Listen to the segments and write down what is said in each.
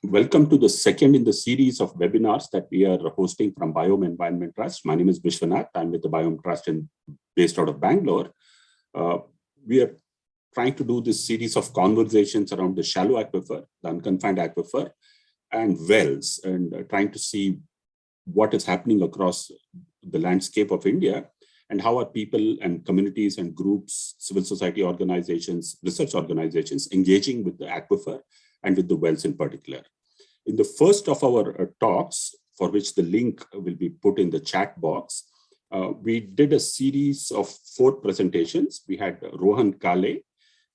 Welcome to the second in the series of webinars that we are hosting from BIOME Trust. My name is Vishwanath. I'm with the BIOME Trust based out of Bangalore. We are trying to do this series of conversations around the shallow aquifer, the unconfined aquifer, and wells, and trying to see what is happening across the landscape of India and how are people and communities and groups, civil society organizations, research organizations engaging with the aquifer and with the wells in particular. In the first of our talks, for which the link will be put in the chat box, we did a series of 4 presentations. We had Rohan Kale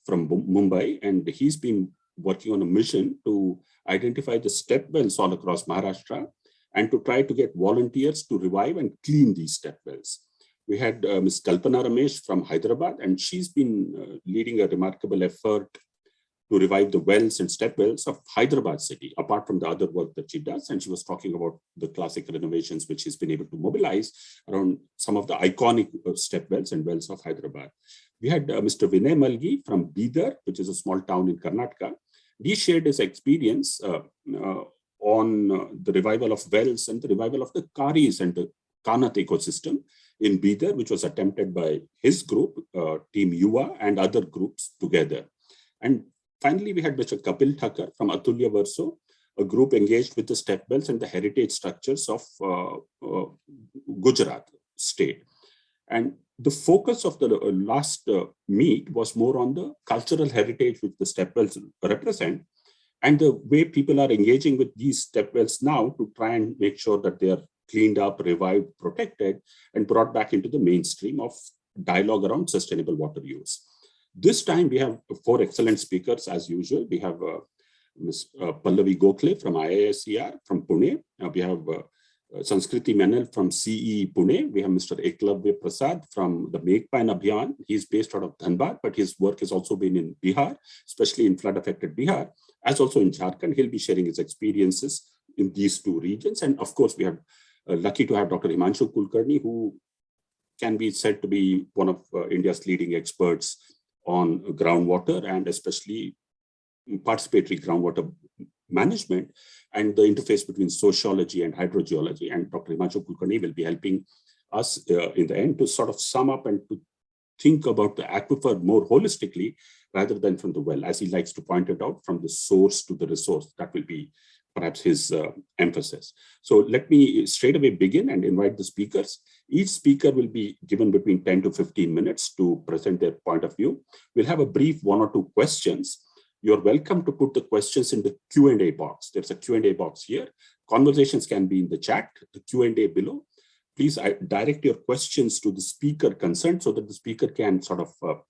from Mumbai, and he's been working on a mission to identify the step wells all across Maharashtra and to try to get volunteers to revive and clean these step wells. We had Ms. Kalpana Ramesh from Hyderabad, and she's been leading a remarkable effort to revive the wells and step wells of Hyderabad city, apart from the other work that she does. And she was talking about the classic renovations which she's been able to mobilize around some of the iconic step wells and wells of Hyderabad. We had Mr. Vinay Malgi from Bihar, which is a small town in Karnataka. He shared his experience on the revival of wells and the revival of the Karis and the Kanat ecosystem in Bihar, which was attempted by his group, Team Yuva, and other groups together. And finally, we had Mr. Kapil Thakkar from Atulya Verso, a group engaged with the step wells and the heritage structures of Gujarat state. And the focus of the last meet was more on the cultural heritage which the step wells represent and the way people are engaging with these step wells now to try and make sure that they are cleaned up, revived, protected, and brought back into the mainstream of dialogue around sustainable water use. This time we have 4 excellent speakers as usual. We have Ms. Pallavee Gokhale from IISER from Pune. We have Sanskriti Menon from CE Pune. We have Mr. Ekalavya Prasad from the Make Pan Abhiyan. He's based out of Dhanbad, but his work has also been in Bihar, especially in flood-affected Bihar, as also in Jharkhand. He'll be sharing his experiences in these 2 regions. And of course, we are lucky to have Dr. Himanshu Kulkarni, who can be said to be one of India's leading experts on groundwater and especially participatory groundwater management and the interface between sociology and hydrogeology. And Dr. Himanshu Kulkarni will be helping us in the end to sort of sum up and to think about the aquifer more holistically rather than from the well, as he likes to point it out, from the source to the resource. That will be perhaps his emphasis. So let me straight away begin and invite the speakers. Each speaker will be given between 10 to 15 minutes to present their point of view. We'll have a brief 1 or 2 questions. You're welcome to put the questions in the Q&A box. There's a Q&A box here. Conversations can be in the chat, the Q&A below. Please direct your questions to the speaker concerned so that the speaker can sort of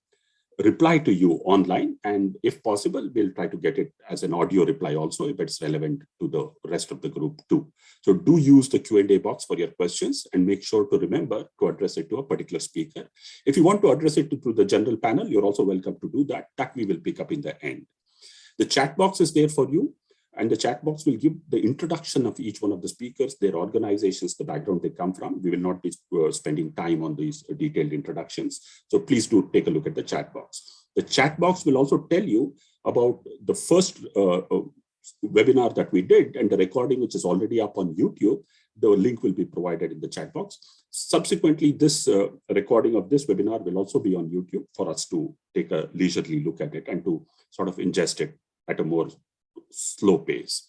reply to you online, and if possible, we'll try to get it as an audio reply also if it's relevant to the rest of the group too. So do use the Q&A box for your questions and make sure to remember to address it to a particular speaker. If you want to address it through the general panel, you're also welcome to do that. That we will pick up in the end. The chat box is there for you, and the chat box will give the introduction of each one of the speakers, their organizations, the background they come from. We will not be spending time on these detailed introductions. So please do take a look at the chat box. The chat box will also tell you about the first webinar that we did and the recording, which is already up on YouTube. The link will be provided in the chat box. Subsequently, this recording of this webinar will also be on YouTube for us to take a leisurely look at it and to sort of ingest it at a more slow pace.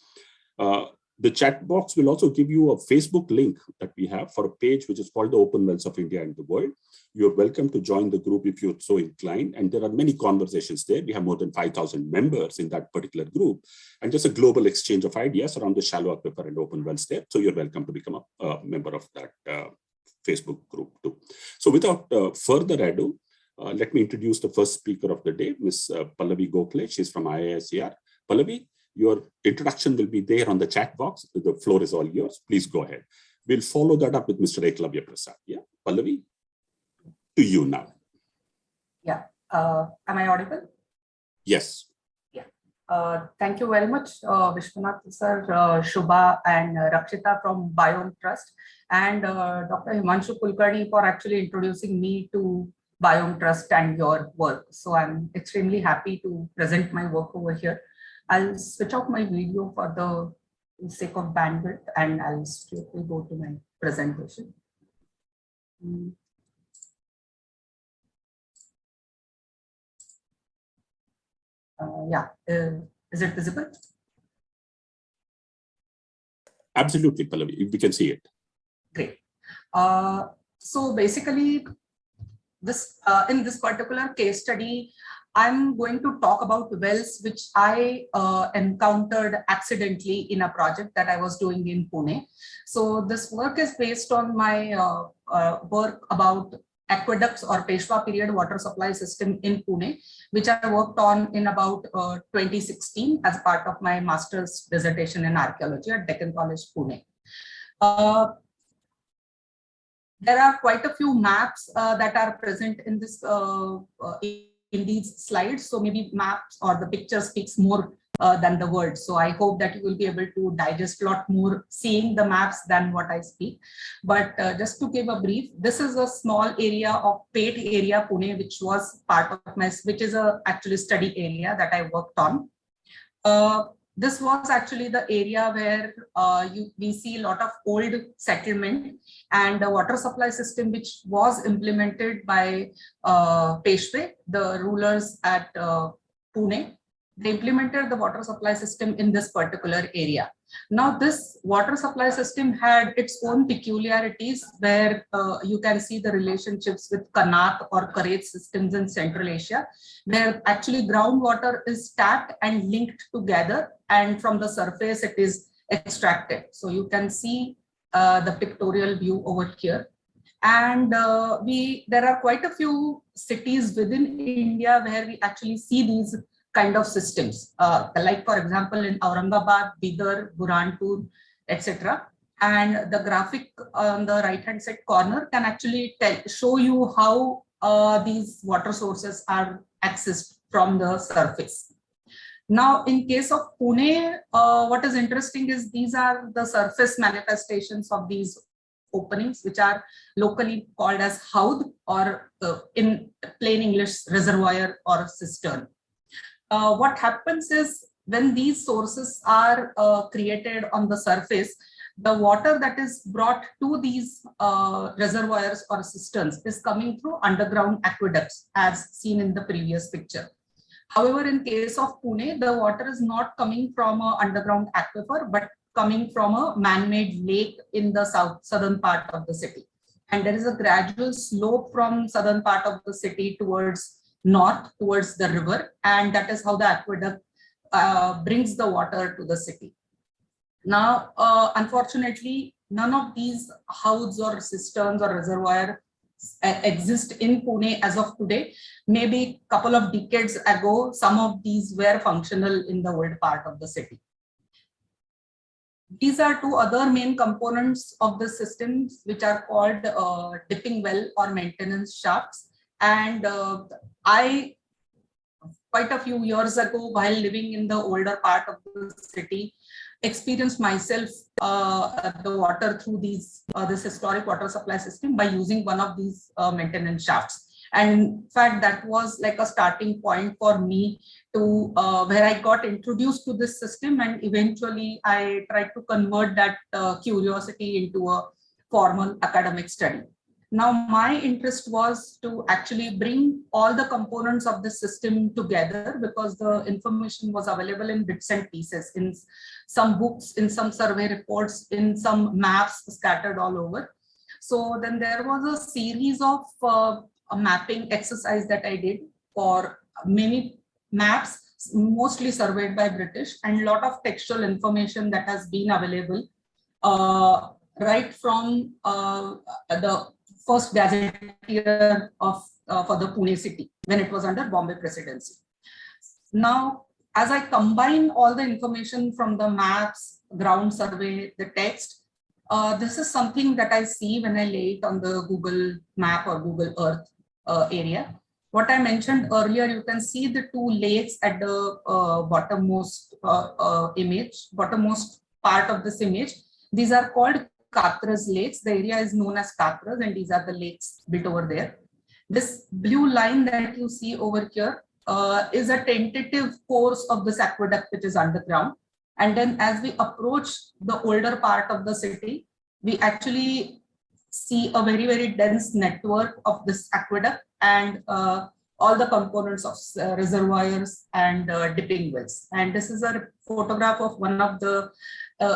The chat box will also give you a Facebook link that we have for a page which is called the Open Wells of India and the World. You're welcome to join the group if you're so inclined. And there are many conversations there. We have more than 5,000 members in that particular group. And there's a global exchange of ideas around the shallow aquifer and open wells there. So you're welcome to become a member of that Facebook group too. So without further ado, let me introduce the first speaker of the day, Ms. Pallavee Gokhale. She's from IISER. Pallavee, your introduction will be there on the chat box. The floor is all yours. Please go ahead. We'll follow that up with Mr. Ekalavya Prasad. Yeah, Pallavee, to you now. Yeah. Am I audible? Yes. Yeah. Thank you very much, Vishwanath sir, Shubha and Rakshita from BIOME Trust, and Dr. Himanshu Kulkarni for actually introducing me to BIOME Trust and your work. So I'm extremely happy to present my work over here. I'll switch off my video for the sake of bandwidth, and I'll straightly go to my presentation. Is it visible? Absolutely, Pallavee. We can see it. Great. So basically, this in this particular case study, I'm going to talk about wells which I encountered accidentally in a project that I was doing in Pune. So this work is based on my work about aqueducts or Peshwa period water supply system in Pune, which I worked on in about 2016 as part of my master's dissertation in archaeology at Deccan College, Pune. There are quite a few maps that are present in this in these slides. So maybe maps or the picture speaks more than the words. So I hope that you will be able to digest a lot more seeing the maps than what I speak. But just to give a brief, this is a small area of Pet area, Pune, which was part of my, which is a actually study area that I worked on. This was actually the area where we see a lot of old settlement and a water supply system which was implemented by Peshwe, the rulers at Pune. They implemented the water supply system in this particular area. Now, this water supply system had its own peculiarities where you can see the relationships with Kanat or Karet systems in Central Asia, where actually groundwater is tapped and linked together, and from the surface it is extracted. So you can see the pictorial view over here. And there are quite a few cities within India where we actually see these kind of systems, like for example in Aurangabad, Bidar, Burhanpur, etc. And the graphic on the right hand side corner can actually show you how these water sources are accessed from the surface. Now, in case of Pune, what is interesting is these are the surface manifestations of these openings, which are locally called as haud, or in plain English, reservoir or cistern. What happens is when these sources are created on the surface, the water that is brought to these reservoirs or cisterns is coming through underground aqueducts, as seen in the previous picture. However, in case of Pune, the water is not coming from an underground aquifer, but coming from a man-made lake in the southern part of the city. And there is a gradual slope from southern part of the city towards north, towards the river, and that is how the aqueduct brings the water to the city. Now, unfortunately, none of these houds or cisterns or reservoirs exist in Pune as of today. Maybe a couple of decades ago, some of these were functional in the old part of the city. These are two other main components of the systems, which are called dipping well or maintenance shafts. And I, quite a few years ago, while living in the older part of the city, experienced myself the water through these this historic water supply system by using one of these maintenance shafts. And in fact, that was like a starting point for me to where I got introduced to this system, and eventually I tried to convert that curiosity into a formal academic study. Now, my interest was to actually bring all the components of the system together, because the information was available in bits and pieces, in some books, in some survey reports, in some maps scattered all over. So then there was a series of a mapping exercise that I did for many maps, mostly surveyed by British, and a lot of textual information that has been available right from the first gazetteer of for the Pune city when it was under Bombay Presidency. Now, as I combine all the information from the maps, ground survey, the text, this is something that I see when I lay it on the Google map or Google Earth area. What I mentioned earlier, you can see the two lakes at the bottommost image, bottommost part of this image. These are called Katras lakes. The area is known as Katras, and these are the lakes bit over there. This blue line that you see over here, is a tentative course of this aqueduct which is underground. And then as we approach the older part of the city, we actually see a very, very dense network of this aqueduct and all the components of reservoirs and dipping wells. And this is a photograph of one of the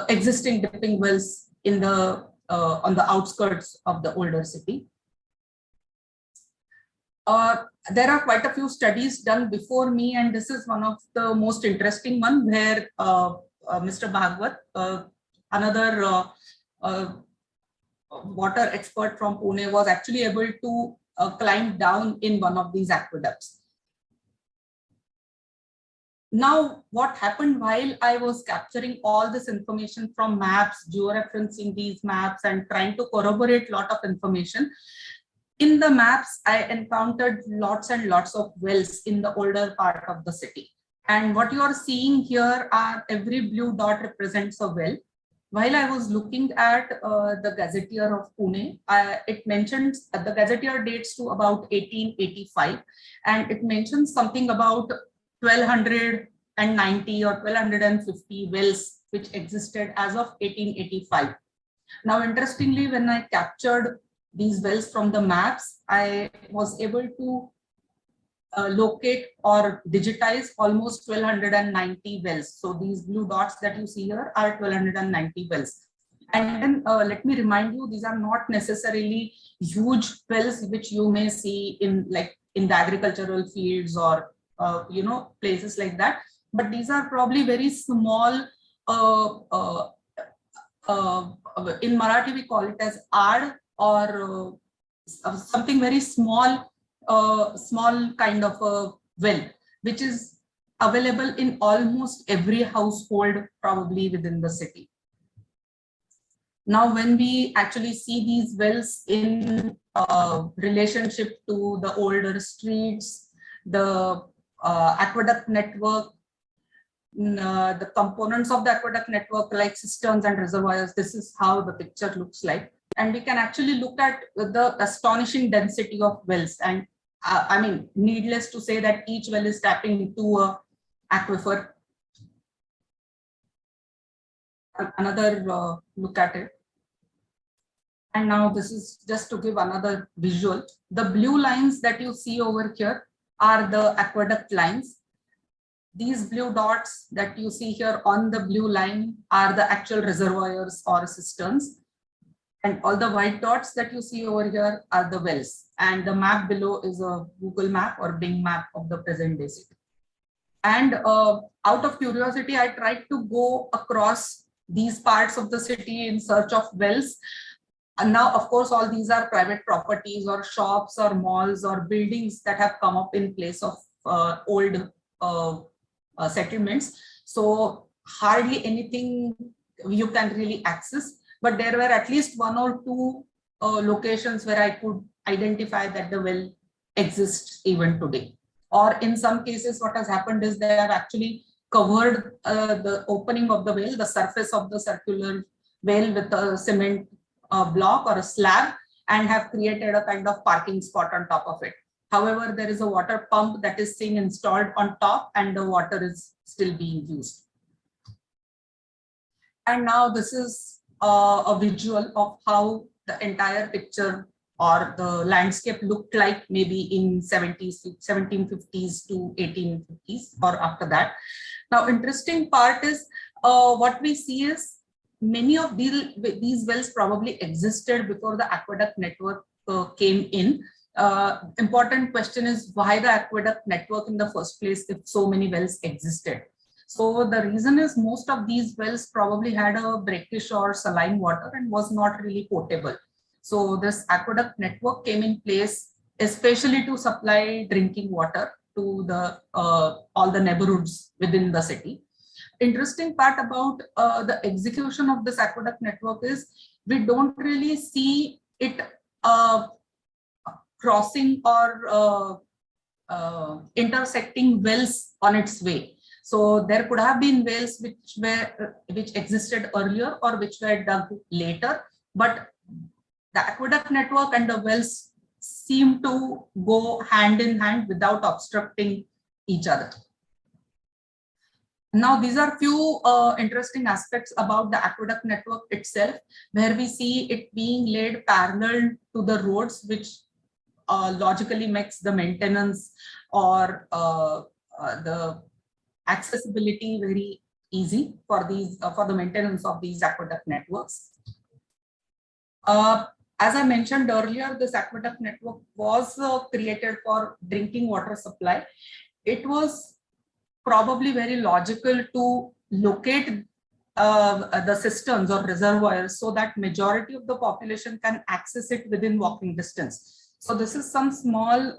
existing dipping wells in the on the outskirts of the older city. There are quite a few studies done before me, and this is one of the most interesting one where Mr. Bhagwat, another water expert from Pune, was actually able to climb down in one of these aqueducts. Now, what happened while I was capturing all this information from maps, georeferencing these maps and trying to corroborate a lot of information, in the maps, I encountered lots and lots of wells in the older part of the city. And what you are seeing here are every blue dot represents a well. While I was looking at the Gazetteer of Pune, it mentions the Gazetteer dates to about 1885, and it mentions something about 1290 or 1250 wells which existed as of 1885. Now, interestingly, when I captured these wells from the maps, I was able to locate or digitize almost 1290 wells. So these blue dots that you see here are 1290 wells. And then let me remind you, these are not necessarily huge wells which you may see in the agricultural fields or places like that. But these are probably very small. In Marathi we call it as ad, or something very small. Small kind of a well, which is available in almost every household probably within the city. Now, when we actually see these wells in relationship to the older streets, the aqueduct network, the components of the aqueduct network like cisterns and reservoirs, this is how the picture looks like. And we can actually look at the astonishing density of wells. And I mean, needless to say that each well is tapping into an aquifer. Another look at it. And now this is just to give another visual. The blue lines that you see over here are the aqueduct lines. These blue dots that you see here on the blue line are the actual reservoirs or cisterns. And all the white dots that you see over here are the wells. And the map below is a Google map or Bing map of the present day city. And out of curiosity, I tried to go across these parts of the city in search of wells. And now, of course, all these are private properties or shops or malls or buildings that have come up in place of old settlements. So hardly anything you can really access. But there were at least one or two locations where I could identify that the well exists even today. Or in some cases, what has happened is they have actually covered the opening of the well, the surface of the circular well with a cement block or a slab, and have created a kind of parking spot on top of it. However, there is a water pump that is being installed on top and the water is still being used. And now this is a visual of how the entire picture or the landscape looked like maybe in 1750s to 1850s or after that. Now, interesting part is what we see is many of these wells probably existed before the aqueduct network came in. Important question is why the aqueduct network in the first place if so many wells existed. So the reason is most of these wells probably had a brackish or saline water and was not really potable. So this aqueduct network came in place especially to supply drinking water to the all the neighborhoods within the city. Interesting part about the execution of this aqueduct network is we don't really see it crossing or intersecting wells on its way. So there could have been wells which existed earlier or which were dug later, but the aqueduct network and the wells seem to go hand in hand without obstructing each other. Now, these are few interesting aspects about the aqueduct network itself, where we see it being laid parallel to the roads, which logically makes the maintenance or the accessibility very easy for these for the maintenance of these aqueduct networks. As I mentioned earlier, this aqueduct network was created for drinking water supply. It was probably very logical to locate the cisterns or reservoirs so that majority of the population can access it within walking distance. So this is some small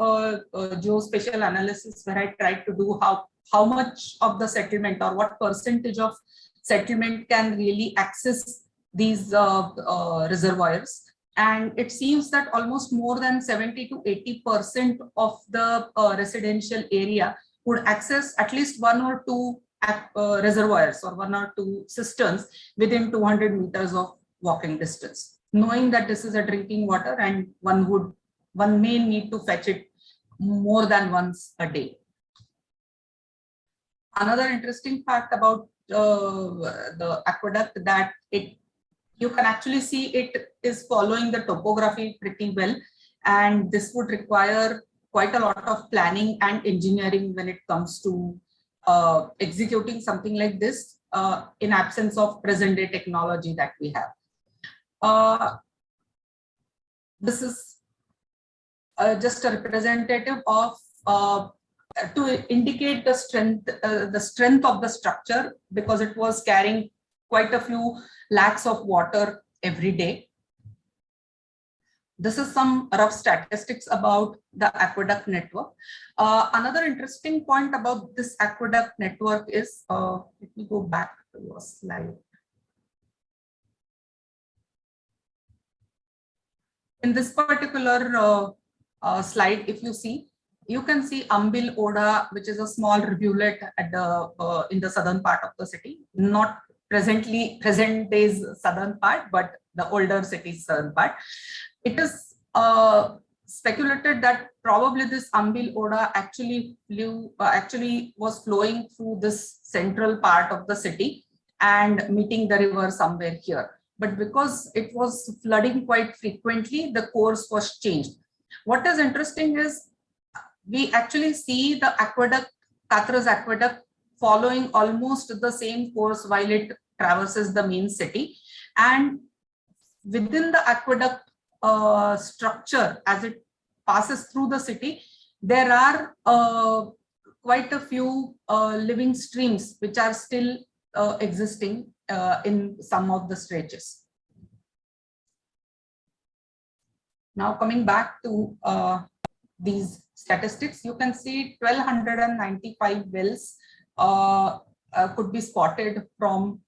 geospatial analysis where I tried to do how much of the settlement or what percentage of settlement can really access these reservoirs. And it seems that almost more than 70 to 80% of the residential area would access at least one or two reservoirs or one or two cisterns within 200 meters of walking distance, knowing that this is a drinking water and one may need to fetch it more than once a day. Another interesting fact about the aqueduct that you can actually see it is following the topography pretty well, and this would require quite a lot of planning and engineering when it comes to executing something like this in absence of present day technology that we have. This is just a representative of to indicate the strength of the structure, because it was carrying quite a few lakhs of water every day. This is some rough statistics about the aqueduct network. Another interesting point about this aqueduct network is, let me go back to your slide. In this particular slide, if you see, you can see Ambil Oda, which is a small rivulet at the in the southern part of the city, not present day's southern part, but the older city's southern part. It is speculated that probably this Ambil Oda actually was flowing through this central part of the city and meeting the river somewhere here. But because it was flooding quite frequently, the course was changed. What is interesting is we actually see the aqueduct, Katras aqueduct, following almost the same course while it traverses the main city. And within the aqueduct structure, as it passes through the city, there are quite a few living streams which are still existing in some of the stretches. Now coming back to these statistics, you can see 1295 wells could be spotted from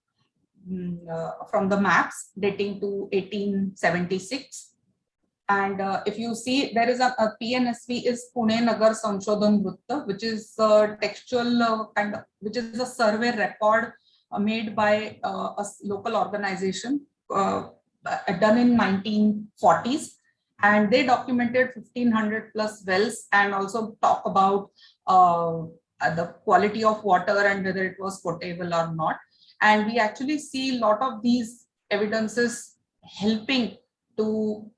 the maps dating to 1876. And if you see, there is a PNSV is Pune Nagar Sanshodhan Vrutta, which is a textual which is a survey record made by a local organization done in 1940s. And they documented 1500 plus wells and also talk about the quality of water and whether it was potable or not. And we actually see a lot of these evidences helping to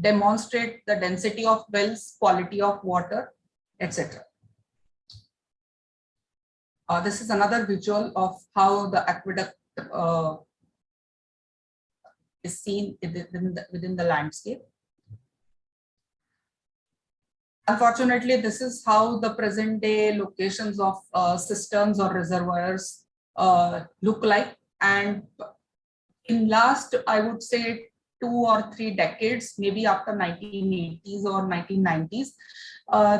demonstrate the density of wells, quality of water, etc. This is another visual of how the aqueduct is seen within the landscape. Unfortunately, this is how the present day locations of cisterns or reservoirs look like. And in last, I would say 2 or 3 decades, maybe after 1980s or 1990s,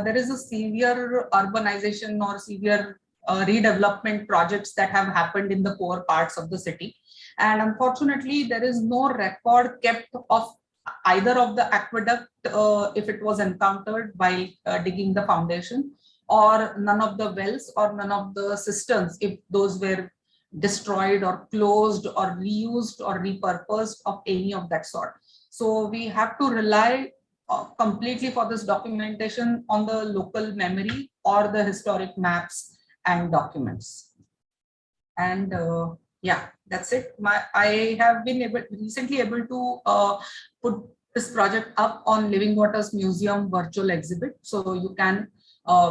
there is a severe urbanization or severe redevelopment projects that have happened in the poor parts of the city. And unfortunately, there is no record kept of either of the aqueduct if it was encountered while digging the foundation, or none of the wells or none of the cisterns if those were destroyed or closed or reused or repurposed of any of that sort. So we have to rely completely for this documentation on the local memory or the historic maps and documents. And yeah, that's it. I have been recently able to put this project up on Living Waters Museum virtual exhibit, so you can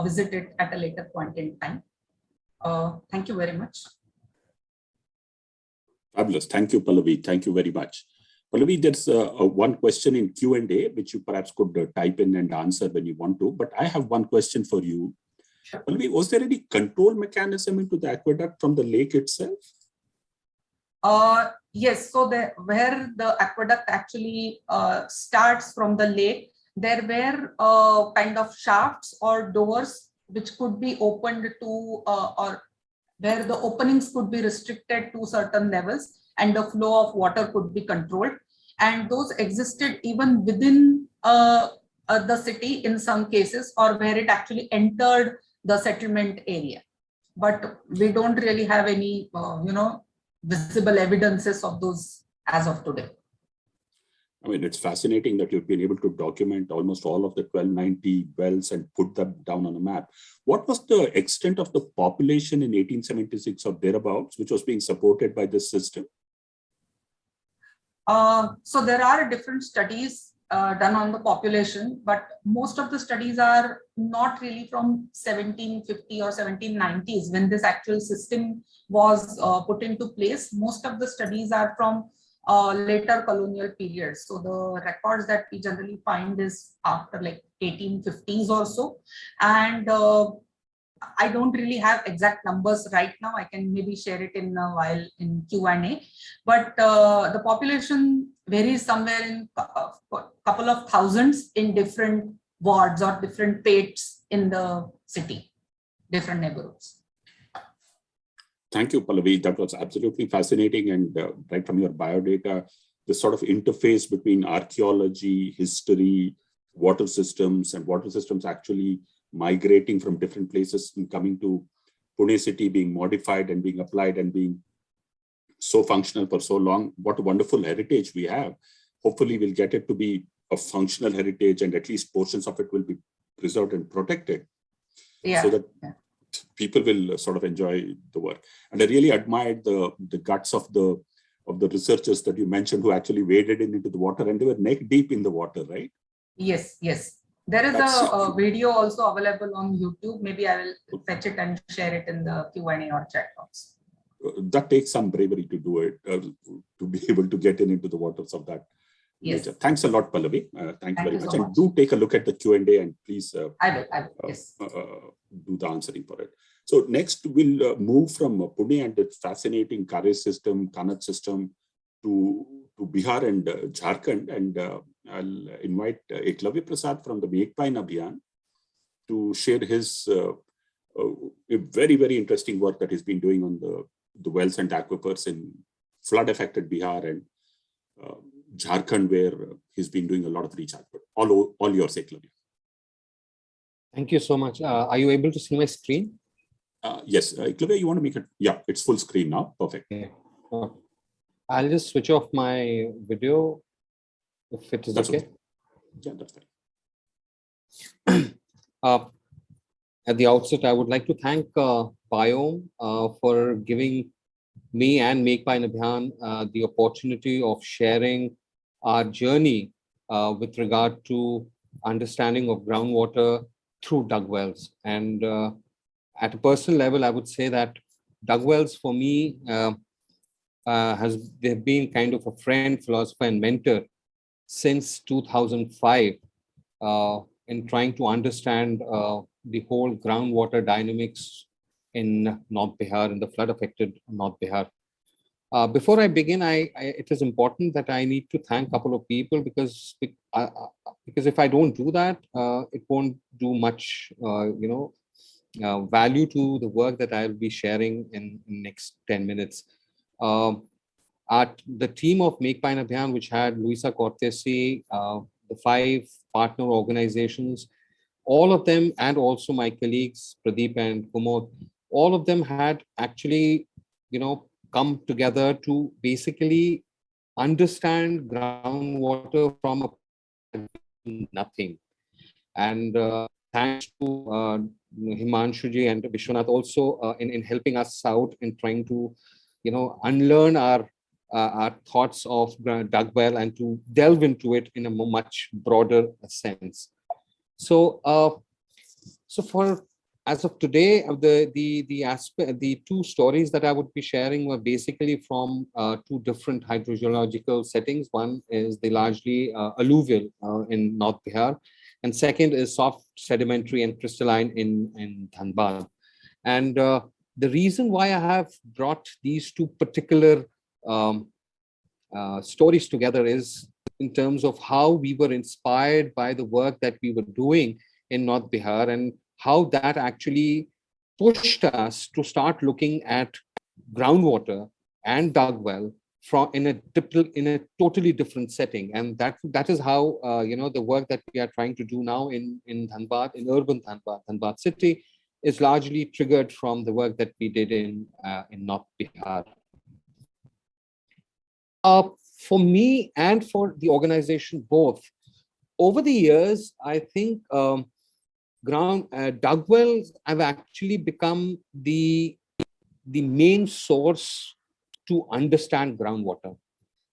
visit it at a later point in time. Thank you very much. Fabulous. Thank you, Pallavee. Thank you very much. Pallavee, there's one question in Q&A, which you perhaps could type in and answer when you want to. But I have one question for you. Sure. Pallavee, was there any control mechanism into the aqueduct from the lake itself? Yes. So where the aqueduct actually starts from the lake, there were kind of shafts or doors which could be opened to or where the openings could be restricted to certain levels and the flow of water could be controlled. And those existed even within the city in some cases, or where it actually entered the settlement area. But we don't really have any, visible evidences of those as of today. I mean, it's fascinating that you've been able to document almost all of the 1290 wells and put them down on a map. What was the extent of the population in 1876 or thereabouts, which was being supported by this system? So there are different studies done on the population, but most of the studies are not really from 1750 or 1790s when this actual system was put into place. Most of the studies are from later colonial periods. So the records that we generally find is after like 1850s or so. And I don't really have exact numbers right now. I can maybe share it in a while in Q&A. But the population varies somewhere in a couple of thousands in different wards or different pates in the city, different neighborhoods. Thank you, Pallavee. That was absolutely fascinating. And right from your biodata, the sort of interface between archaeology, history, water systems, and water systems actually migrating from different places and coming to Pune city, being modified and being applied and being so functional for so long. What a wonderful heritage we have. Hopefully we'll get it to be a functional heritage, and at least portions of it will be preserved and protected. Yeah. So that people will sort of enjoy the work. And I really admired the guts of the researchers that you mentioned who actually waded into the water, and they were neck deep in the water, right? Yes, yes. There is a video also available on YouTube. Maybe I will fetch it and share it in the Q&A or chat box. That takes some bravery to do it, to be able to get into the waters of that nature. Thanks a lot, Pallavee. Thank you very much. And do take a look at the Q&A and please I will, yes. Do the answering for it. So next we'll move from Pune and its fascinating Kare system, Kannad system to Bihar and Jharkhand. And I'll invite Ekalavya Prasad from the Megpine Abhiyan to share his very, very interesting work that he's been doing on the wells and aquifers in flood-affected Bihar and Jharkhand, where he's been doing a lot of recharge. But all yours, Ekalavya. Thank you so much. Are you able to see my screen? Yes, Ekalavya, you want to make it? Yeah, it's full screen now. Perfect. Okay. I'll just switch off my video if it is okay. Yeah, that's fine. At the outset, I would like to thank BIOME for giving me and Megpine Abhiyan the opportunity of sharing our journey with regard to understanding of groundwater through dug wells. And at a personal level, I would say that dug wells for me they've been kind of a friend, philosopher, and mentor since 2005 in trying to understand the whole groundwater dynamics in North Bihar, in the flood-affected North Bihar. Before I begin, it is important that I need to thank a couple of people because if I don't do that, it won't do much, value to the work that I'll be sharing in next 10 minutes. At the team of Megpine Abhiyan, which had Luisa Cortesi, the 5 partner organizations, all of them, and also my colleagues, Pradeep and Kumod, all of them had actually, come together to basically understand groundwater from a nothing. And thanks to Himanshu ji and Vishwanath also in helping us out in trying to, unlearn our thoughts of dug well and to delve into it in a much broader sense. So, for as of today, the two stories that I would be sharing were basically from two different hydrogeological settings. One is the largely alluvial in North Bihar, and second is soft sedimentary and crystalline in Dhanbad. And the reason why I have brought these two particular stories together is in terms of how we were inspired by the work that we were doing in North Bihar and how that actually pushed us to start looking at groundwater and dug well in a totally different setting. And that is how the work that we are trying to do now in Dhanbad, in urban Dhanbad city, is largely triggered from the work that we did in North Bihar. For me and for the organization both, over the years, I think dug wells have actually become the main source to understand groundwater.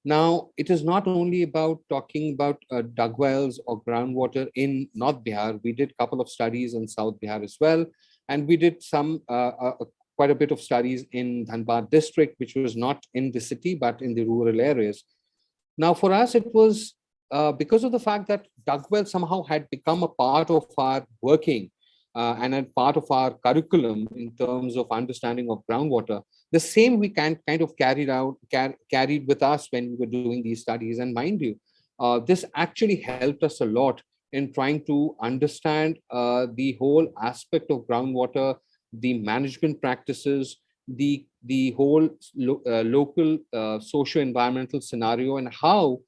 Now, it is not only about talking about dug wells or groundwater in North Bihar. We did a couple of studies in South Bihar as well. And we did quite a bit of studies in Dhanbad district, which was not in the city, but in the rural areas. Now, for us, it was because of the fact that dug wells somehow had become a part of our working and a part of our curriculum in terms of understanding of groundwater. The same we kind of carried with us when we were doing these studies. And mind you, this actually helped us a lot in trying to understand the whole aspect of groundwater, the management practices, the whole local socio-environmental scenario, and how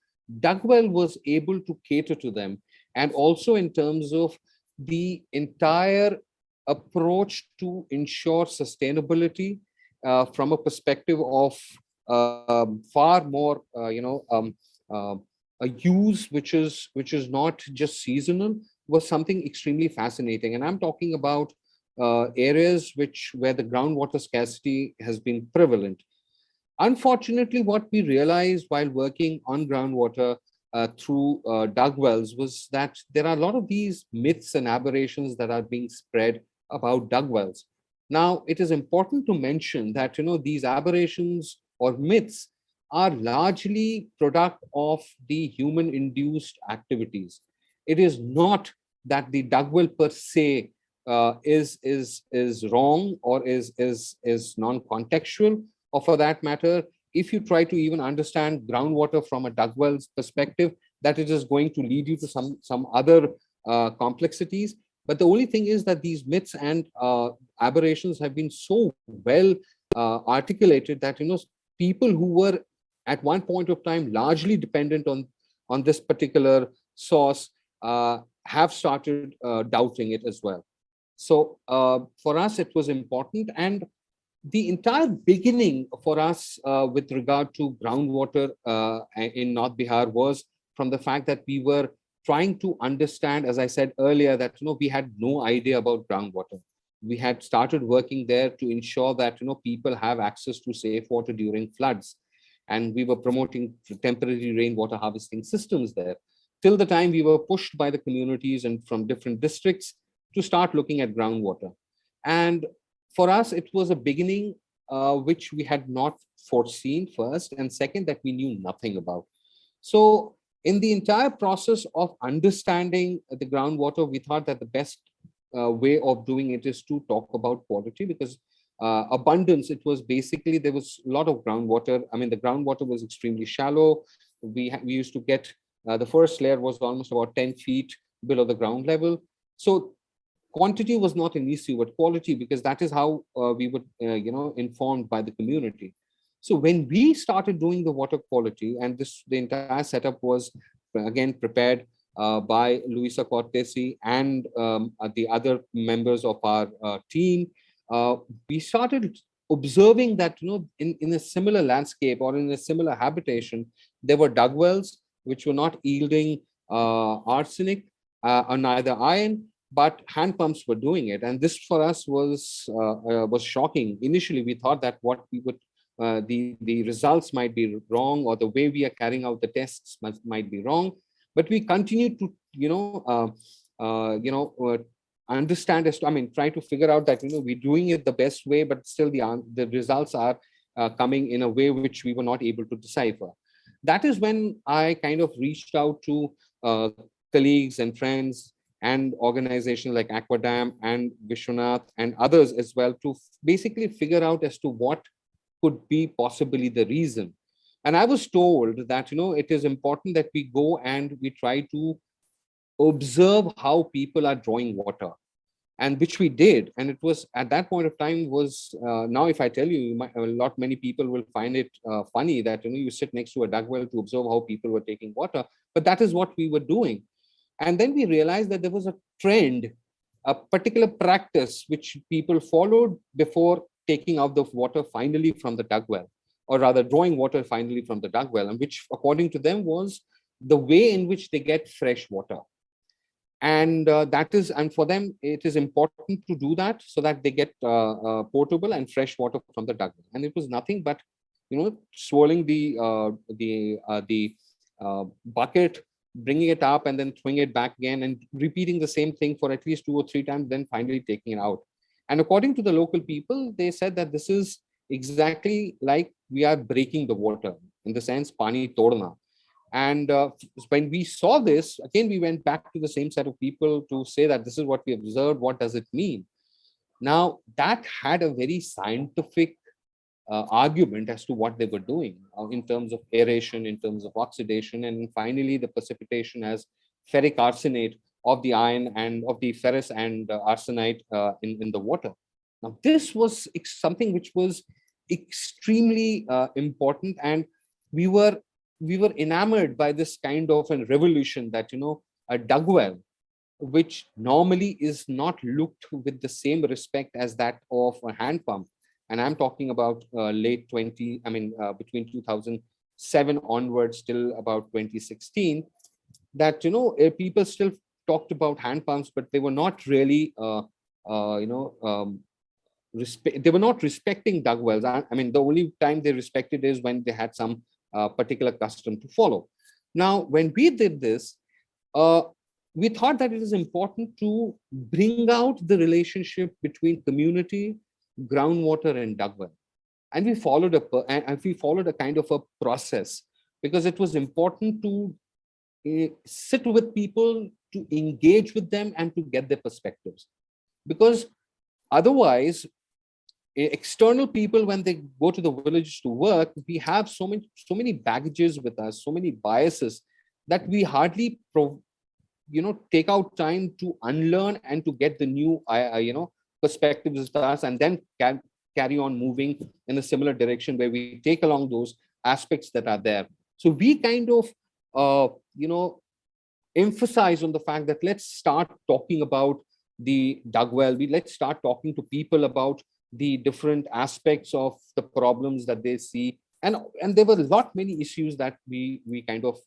dug well was able to cater to them. And also in terms of the entire approach to ensure sustainability from a perspective of far more, a use which is not just seasonal, was something extremely fascinating. And I'm talking about areas where the groundwater scarcity has been prevalent. Unfortunately, what we realized while working on groundwater through dug wells was that there are a lot of these myths and aberrations that are being spread about dug wells. Now, it is important to mention that these aberrations or myths are largely product of the human-induced activities. It is not that the dug well per se is wrong or is non-contextual, or for that matter, if you try to even understand groundwater from a dug well's perspective, that it is going to lead you to some other complexities. But the only thing is that these myths and aberrations have been so well articulated that people who were at one point of time largely dependent on this particular source have started doubting it as well. So for us, it was important. And the entire beginning for us with regard to groundwater in North Bihar was from the fact that we were trying to understand, as I said earlier, that we had no idea about groundwater. We had started working there to ensure that people have access to safe water during floods, and we were promoting temporary rainwater harvesting systems there. Till the time we were pushed by the communities and from different districts to start looking at groundwater. And for us, it was a beginning which we had not foreseen, first, and second, that we knew nothing about. So in the entire process of understanding the groundwater, we thought that the best way of doing it is to talk about quality, because abundance, it was basically, there was a lot of groundwater. I mean, the groundwater was extremely shallow. We used to get, the first layer was almost about 10 feet below the ground level. So quantity was not an issue, but quality, because that is how we were, informed by the community. So when we started doing the water quality, and the entire setup was again prepared by Luisa Cortesi and the other members of our team, we started observing that in a similar landscape or in a similar habitation, there were dug wells which were not yielding arsenic or neither iron, but hand pumps were doing it. And this for us was shocking. Initially, we thought that what we would the results might be wrong, or the way we are carrying out the tests might be wrong. But we continue to understand as to, I mean, try to figure out that we're doing it the best way, but still the results are coming in a way which we were not able to decipher. That is when I kind of reached out to colleagues and friends and organizations like Aquadam and Vishwanath and others as well, to basically figure out as to what could be possibly the reason. And I was told that, it is important that we go and we try to observe how people are drawing water, and which we did. And it was at that point of time was, now if I tell you, many people will find it funny that, you sit next to a dug well to observe how people were taking water, but that is what we were doing. And then we realized that there was a trend, a particular practice which people followed before taking out the water finally from the dug well, or rather drawing water finally from the dug well, and which according to them was the way in which they get fresh water. And and for them, it is important to do that so that they get potable and fresh water from the dug well. And it was nothing but, swirling the bucket, bringing it up and then throwing it back again, and repeating the same thing for at least 2 or 3 times, then finally taking it out. And according to the local people, they said that this is exactly like we are breaking the water, in the sense pani todna. And when we saw this, again, we went back to the same set of people to say that this is what we observed, what does it mean? Now, that had a very scientific argument as to what they were doing in terms of aeration, in terms of oxidation, and finally the precipitation as ferric arsenate of the iron and of the ferrous and arsenite in the water. Now, this was something which was extremely important, and we were enamored by this kind of a revolution that, a dug well, which normally is not looked with the same respect as that of a hand pump. And I'm talking about between 2007 onwards till about 2016, that, people still talked about hand pumps, but they were not really, they were not respecting dug wells. I mean, the only time they respected is when they had some particular custom to follow. Now, when we did this, we thought that it is important to bring out the relationship between community, groundwater, and dug well. And we followed a kind of a process, because it was important to sit with people, to engage with them, and to get their perspectives. Because otherwise, external people, when they go to the villages to work, we have so many baggages with us, so many biases, that we hardly take out time to unlearn and to get the new perspectives with us, and then carry on moving in a similar direction where we take along those aspects that are there. So we kind of emphasize on the fact that let's start talking about the dug well. Let's start talking to people about the different aspects of the problems that they see, and there were many issues that we kind of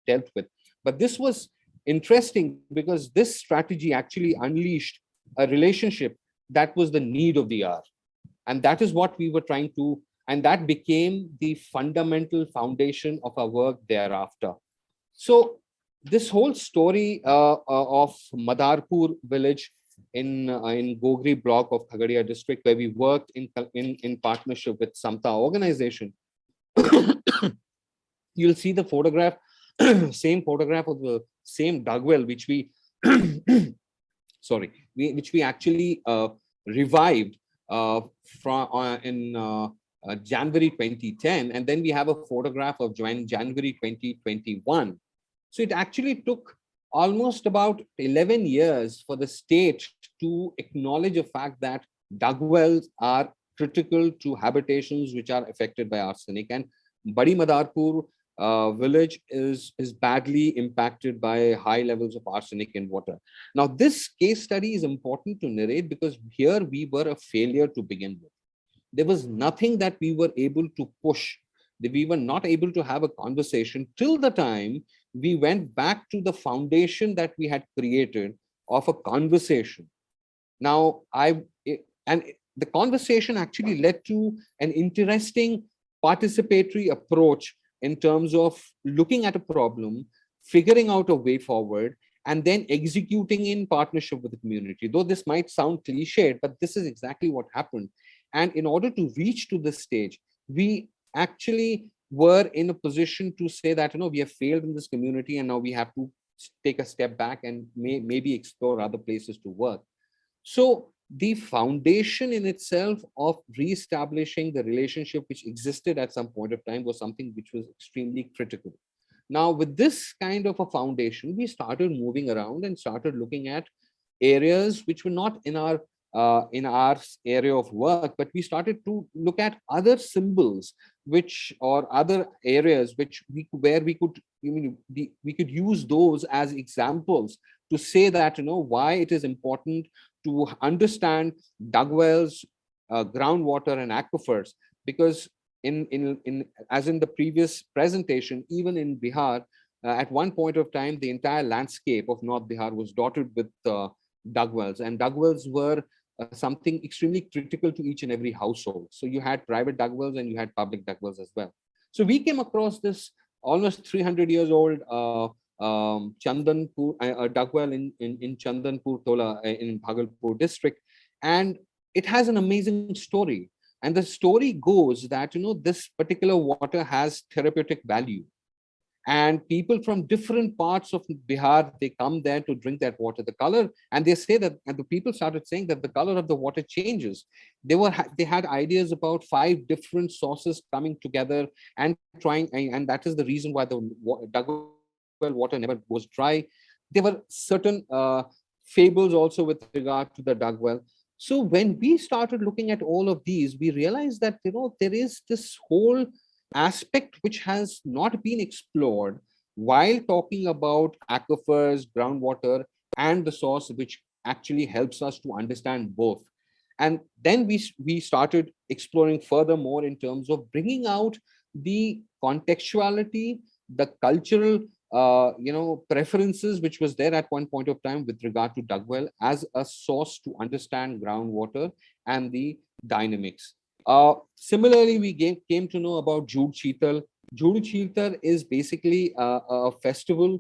dealt with. But this was interesting because this strategy actually unleashed a relationship that was the need of the hour, and that is what we were trying to, and that became the fundamental foundation of our work thereafter. So this whole story of Madarpur village in Gogri block of Khagaria district, where we worked in partnership with Samta organization. You'll see the photograph, same photograph of the same dug well, which we which we actually revived in January 2010, and then we have a photograph of January 2021. So it actually took almost about 11 years for the state to acknowledge the fact that dug wells are critical to habitations which are affected by arsenic, and Badi Madarpur village is badly impacted by high levels of arsenic in water. Now, this case study is important to narrate because here we were a failure to begin with. There was nothing that we were able to push We were not able to have a conversation till the time we went back to the foundation that we had created of a conversation. Now, the conversation actually led to an interesting participatory approach in terms of looking at a problem, figuring out a way forward, and then executing in partnership with the community. Though this might sound cliched, but this is exactly what happened. And in order to reach to this stage, we actually were in a position to say that, we have failed in this community, and now we have to take a step back and maybe explore other places to work. So the foundation in itself of reestablishing the relationship which existed at some point of time was something which was extremely critical. Now, with this kind of a foundation, we started moving around and started looking at areas which were not in our area of work, but we started to look at other symbols or other areas where we could use those as examples to say that why it is important to understand dug wells, groundwater and aquifers, because as in the previous presentation, even in Bihar, at one point of time, the entire landscape of North Bihar was dotted with dug wells, and dug wells were something extremely critical to each and every household. So you had private dug wells and you had public dug wells as well. So we came across this almost 300 years old Chandanpur, a dug well in Chandanpur Tola in Bhagalpur district, and it has an amazing story. And the story goes that this particular water has therapeutic value, and people from different parts of Bihar, they come there to drink that water. The color, and they say that, and the people started saying that the color of the water changes. They had ideas about 5 different sources coming together and trying, and that is the reason why the dug well water never goes dry. There were certain fables also with regard to the dug well. So when we started looking at all of these, we realized that there is this whole aspect which has not been explored while talking about aquifers, groundwater, and the source, which actually helps us to understand both. And then we started exploring furthermore in terms of bringing out the contextuality, the cultural preferences which was there at one point of time with regard to dug well as a source to understand groundwater and the dynamics. Similarly, we came to know about Jude Cheetal. Jude Cheetal is basically a festival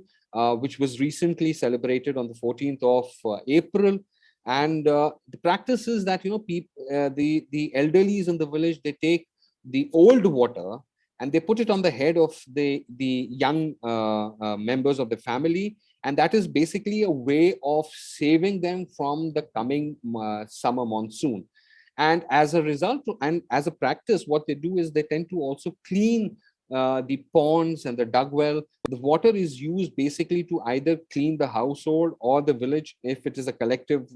which was recently celebrated on the 14th of April. And the practice is that, the elderlies in the village, they take the old water and they put it on the head of the young members of the family. And that is basically a way of saving them from the coming summer monsoon. And as a result, and as a practice, what they do is they tend to also clean the ponds and the dug well. The water is used basically to either clean the household or the village if it is a collective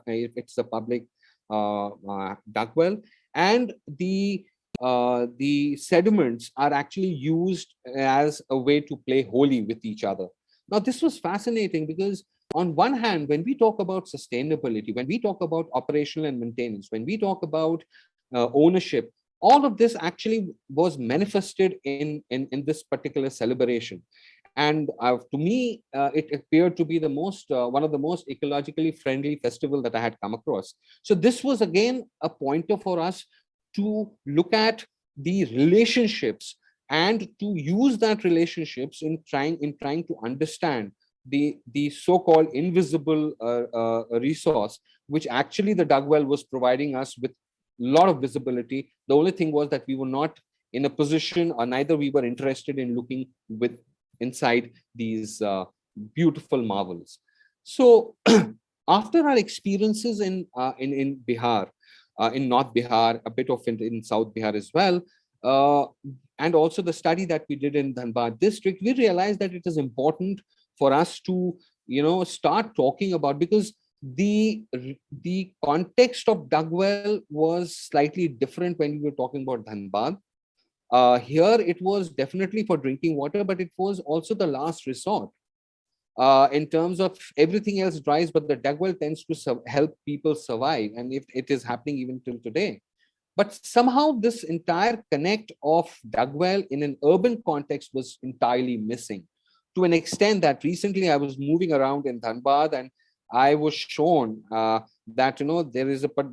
if it's a public dug well. And the sediments are actually used as a way to play holy with each other. Now, this was fascinating because on one hand, when we talk about sustainability, when we talk about operational and maintenance, when we talk about ownership, all of this actually was manifested in this particular celebration. And to me, it appeared to be the most one of the most ecologically friendly festival that I had come across. So this was again a pointer for us to look at the relationships and to use that relationships in trying to understand the so-called invisible resource, which actually the dug well was providing us with a lot of visibility. The only thing was that we were not in a position, or neither we were interested in looking inside these beautiful marvels. So after our experiences in Bihar, in North Bihar, a bit of in South Bihar as well, and also the study that we did in Dhanbad district, we realized that it is important for us to start talking about, because the context of dug well was slightly different when we were talking about Dhanbad. Here it was definitely for drinking water, but it was also the last resort. In terms of everything else dries, but the dug well tends to help people survive, and if it is happening even till today. But somehow this entire connect of dugwell in an urban context was entirely missing, to an extent that recently I was moving around in Dhanbad and I was shown that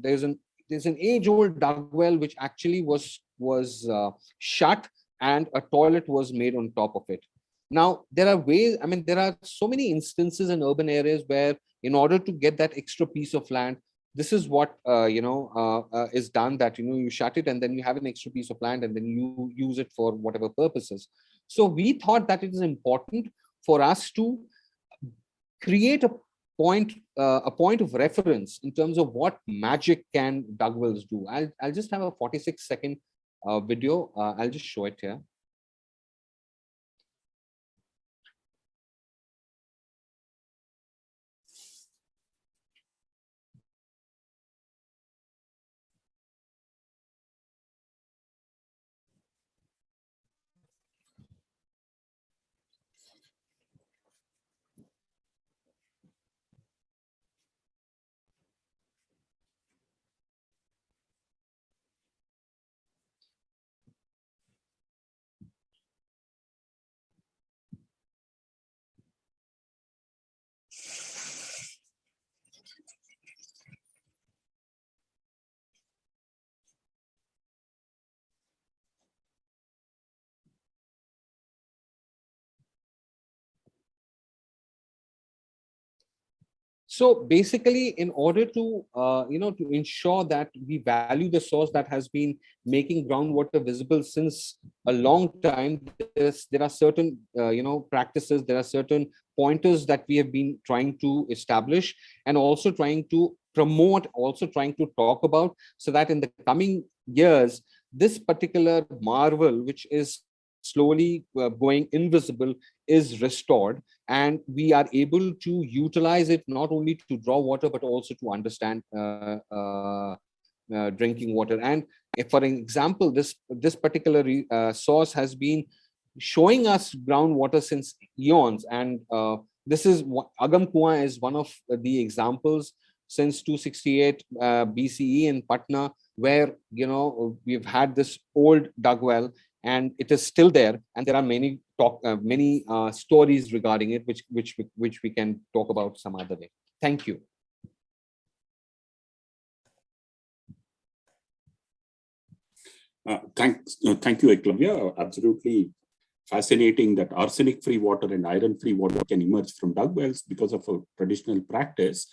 there's an age-old dugwell which actually was shut, and a toilet was made on top of it. Now there are ways. I mean, there are so many instances in urban areas where, in order to get that extra piece of land, this is what is done, that you shut it and then you have an extra piece of land and then you use it for whatever purposes. So we thought that it is important for us to create a point of reference in terms of what magic can dugwells do. I'll just have a 46-second video. I'll just show it here. So basically, in order to to ensure that we value the source that has been making groundwater visible since a long time, there are certain practices, there are certain pointers that we have been trying to establish and also trying to promote, also trying to talk about, so that in the coming years, this particular marvel, which is slowly going invisible, is restored, and we are able to utilize it not only to draw water but also to understand drinking water. And if, for example, this particular source has been showing us groundwater since eons, and this is Agam Kuan is one of the examples since 268 BCE in Patna, where we've had this old dugwell and it is still there, and there are many stories regarding it, which we can talk about some other day. Thank you. Thank you, Ekalavya. Absolutely fascinating that arsenic-free water and iron-free water can emerge from dugwells because of a traditional practice.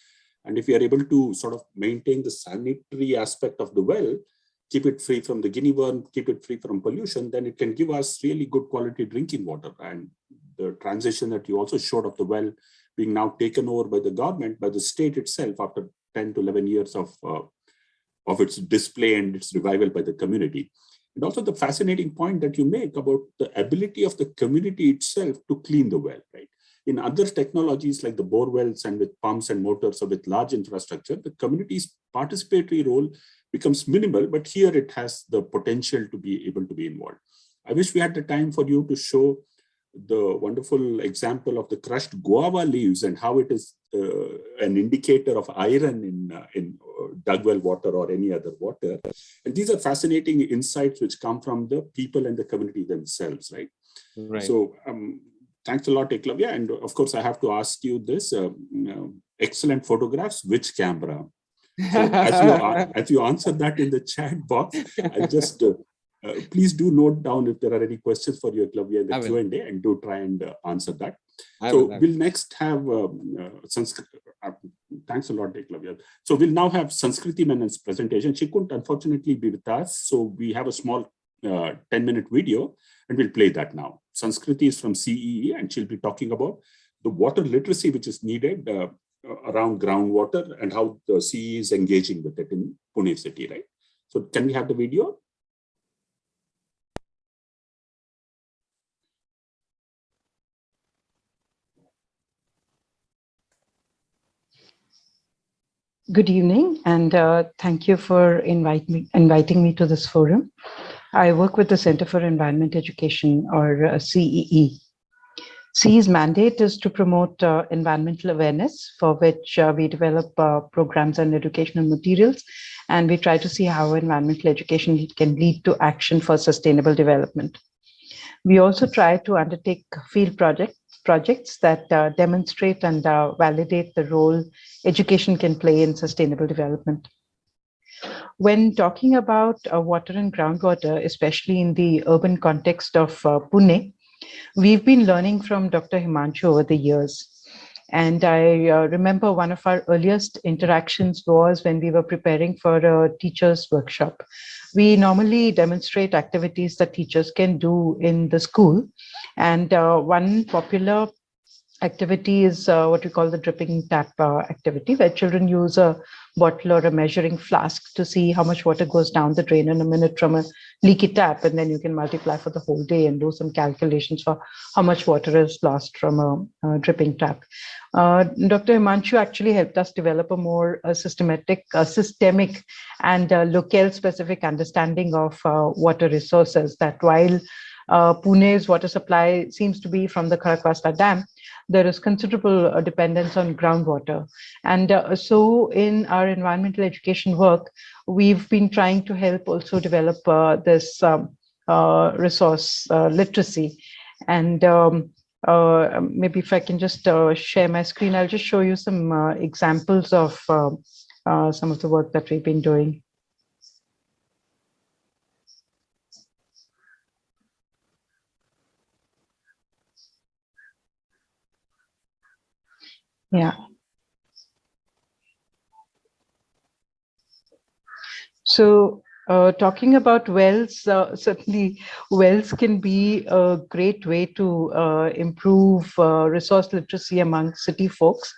And if we are able to sort of maintain the sanitary aspect of the well, keep it free from the guinea worm, keep it free from pollution, then it can give us really good quality drinking water. And the transition that you also showed of the well being now taken over by the government, by the state itself, after 10 to 11 years of its display and its revival by the community. And also the fascinating point that you make about the ability of the community itself to clean the well, right? In other technologies like the bore wells and with pumps and motors or with large infrastructure, the community's participatory role becomes minimal, but here it has the potential to be able to be involved. I wish we had the time for you to show the wonderful example of the crushed guava leaves and how it is an indicator of iron in dugwell water or any other water. And these are fascinating insights which come from the people and the community themselves, right? Right. So thanks a lot, Ekalavya. And of course, I have to ask you this, excellent photographs, which camera? So as you answer that in the chat box, I just please do note down if there are any questions for you, Ekalavya, in the Q&A, and do try and answer that. We'll next have thanks a lot, Ekalavya. So we'll now have Sanskriti Menon's presentation. She couldn't unfortunately be with us, so we have a small 10-minute video, and we'll play that now. Sanskriti is from CEE, and she'll be talking about the water literacy which is needed around groundwater and how the CE is engaging with it in Pune city, right? So can we have the video? Good evening, and thank you for inviting me to this forum. I work with the Center for Environment Education, or CEE. CE's mandate is to promote environmental awareness, for which we develop programs and educational materials, and we try to see how environmental education can lead to action for sustainable development. We also try to undertake field projects that demonstrate and validate the role education can play in sustainable development. When talking about water and groundwater, especially in the urban context of Pune, we've been learning from Dr. Himanshu over the years. And I remember one of our earliest interactions was when we were preparing for a teacher's workshop. We normally demonstrate activities that teachers can do in the school. And one popular activity is what we call the dripping tap activity, where children use a bottle or a measuring flask to see how much water goes down the drain in a minute from a leaky tap, and then you can multiply for the whole day and do some calculations for how much water is lost from a dripping tap. Dr. Himanshu actually helped us develop a more systemic and locale specific understanding of water resources, that while Pune's water supply seems to be from the Khagaria Dam, there is considerable dependence on groundwater. And so in our environmental education work, we've been trying to help also develop this resource literacy. And maybe if I can just share my screen, I'll just show you some examples of some of the work that we've been doing. Yeah. So talking about wells, certainly wells can be a great way to improve resource literacy among city folks.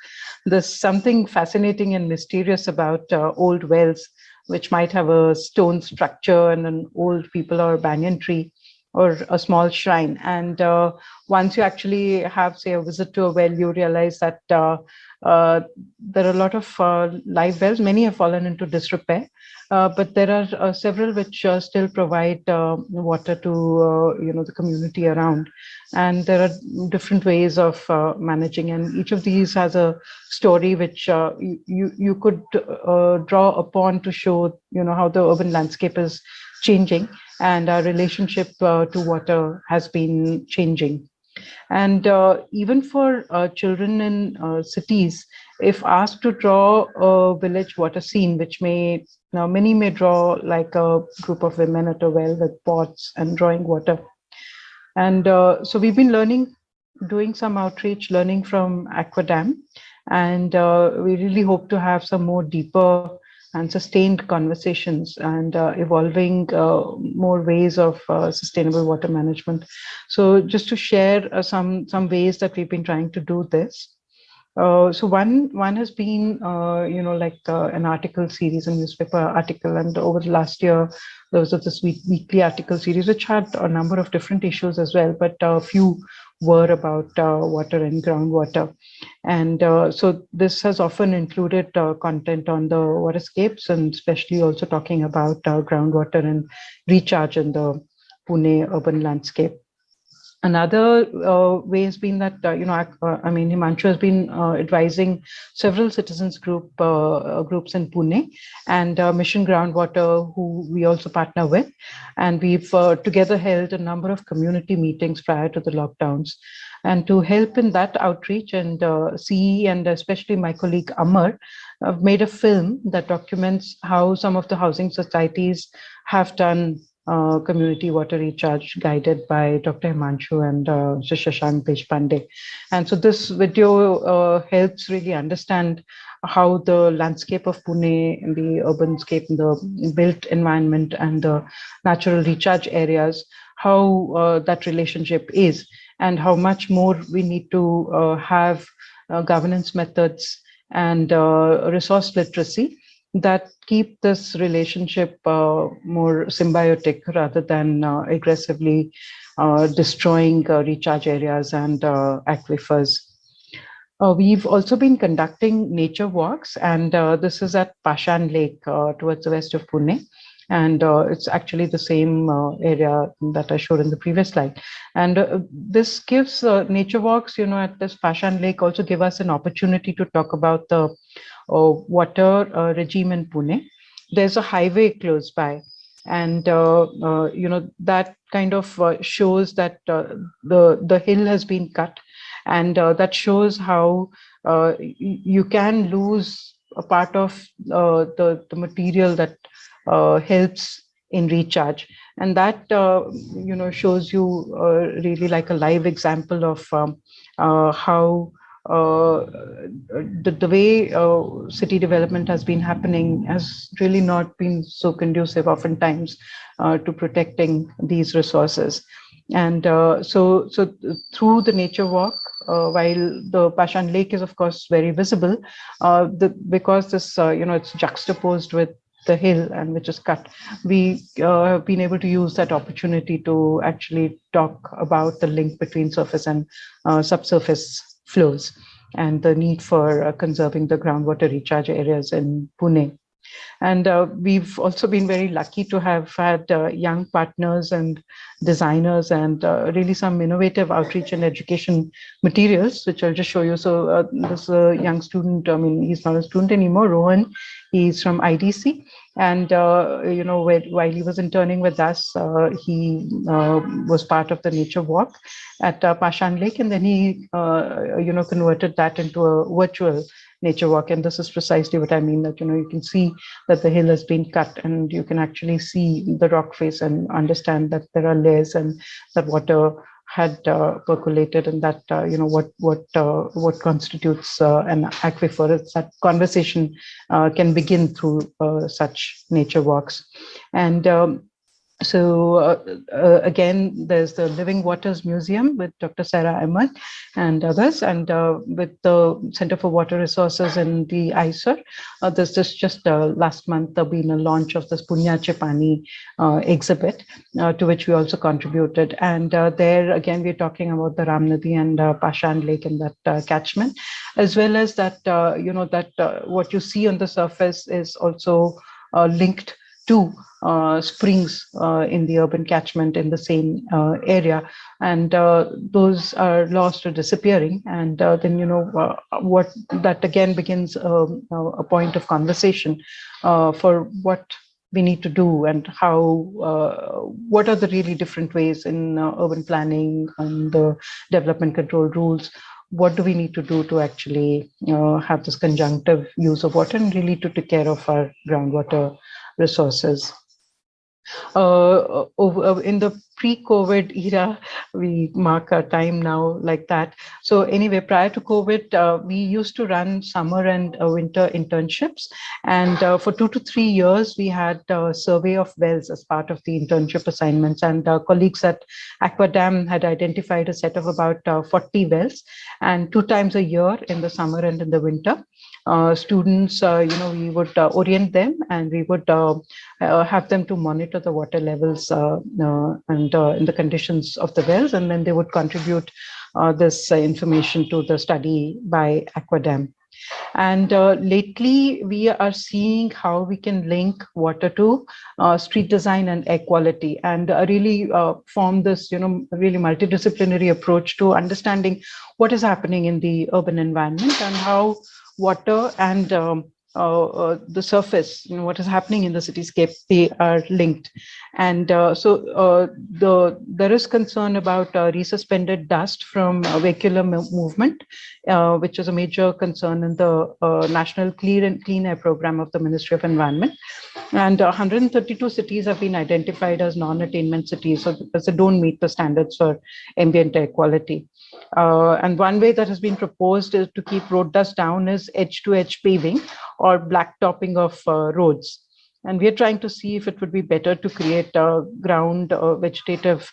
There's something fascinating and mysterious about old wells, which might have a stone structure and an old peepal or banyan tree or a small shrine. And once you actually have, say, a visit to a well, you realize that there are a lot of live wells. Many have fallen into disrepair, but there are several which still provide water to the community around. And there are different ways of managing, and each of these has a story which you could draw upon to show how the urban landscape is changing and our relationship to water has been changing. And even for children in cities, if asked to draw a village water scene, which many may draw like a group of women at a well with pots and drawing water. And so we've been doing some outreach, learning from Aquadam, and we really hope to have some more deeper and sustained conversations and evolving more ways of sustainable water management. So just to share some ways that we've been trying to do this. So one has been, an article series, a newspaper article, and over the last year, there was this weekly article series, which had a number of different issues as well, but a few were about water and groundwater. And so this has often included content on the waterscapes, and especially also talking about groundwater and recharge in the Pune urban landscape. Another way has been that, Himanshu has been advising several citizens groups in Pune and Mission Groundwater, who we also partner with. And we've together held a number of community meetings prior to the lockdowns. And to help in that outreach, and CE and especially my colleague Amar have made a film that documents how some of the housing societies have done community water recharge, guided by Dr. Himanshu and Shashank Deshpande. And so this video helps really understand how the landscape of Pune, and the urbanscape, and the built environment and the natural recharge areas, how that relationship is, and how much more we need to have governance methods and resource literacy that keep this relationship more symbiotic rather than aggressively destroying recharge areas and aquifers. We've also been conducting nature walks, and this is at Pashan Lake towards the west of Pune. And it's actually the same area that I showed in the previous slide. And this gives nature walks, at this Pashan Lake also give us an opportunity to talk about the water regime in Pune. There's a highway close by, and that kind of shows that the hill has been cut, and that shows how you can lose a part of the material that helps in recharge, and that shows you really like a live example of how the way city development has been happening has really not been so conducive oftentimes to protecting these resources. And so through the nature walk, while the Pashan Lake is of course very visible, because this it's juxtaposed with the hill and which is cut, we have been able to use that opportunity to actually talk about the link between surface and subsurface flows and the need for conserving the groundwater recharge areas in Pune. And we've also been very lucky to have had young partners and designers and really some innovative outreach and education materials, which I'll just show you. So this young student, I mean, he's not a student anymore, Rohan, he's from IDC. And, while he was interning with us, he was part of the nature walk at Pashan Lake. And then he, converted that into a virtual nature walk. And this is precisely what I mean, that, you can see that the hill has been cut and you can actually see the rock face and understand that there are layers and that water had percolated, and that what constitutes an aquifer. It's that conversation can begin through such nature walks. And so again, there's the Living Waters Museum with Dr. Sarah Ahmed and others, and with the Center for Water Resources in the ISER. There's just last month there'll been a launch of this Punyache Pani exhibit, to which we also contributed. And there again, we're talking about the Ram Nadi and Pashan Lake and that catchment, as well as that what you see on the surface is also linked to springs in the urban catchment in the same area, and those are lost or disappearing. And then what that again begins a point of conversation for what we need to do and how what are the really different ways in urban planning and the development control rules. What do we need to do to actually have this conjunctive use of water and really to take care of our groundwater resources. In the pre-COVID era, we mark our time now like that. So anyway, prior to COVID, we used to run summer and winter internships. And for 2 to 3 years, we had a survey of wells as part of the internship assignments. And colleagues at Aquadam had identified a set of about 40 wells. And 2 times a year in the summer and in the winter, students, we would orient them and we would have them to monitor the water levels and in the conditions of the wells, and then they would contribute this information to the study by Aquadam. And lately, we are seeing how we can link water to street design and air quality, and really form this, really multidisciplinary approach to understanding what is happening in the urban environment and how water and the surface, what is happening in the cityscape, they are linked. And so there is concern about resuspended dust from vehicular movement, which is a major concern in the National Clean Air Program of the Ministry of Environment. And 132 cities have been identified as non-attainment cities, so because they don't meet the standards for ambient air quality. And one way that has been proposed is to keep road dust down is edge-to-edge paving or blacktopping of roads. And we are trying to see if it would be better to create a ground vegetative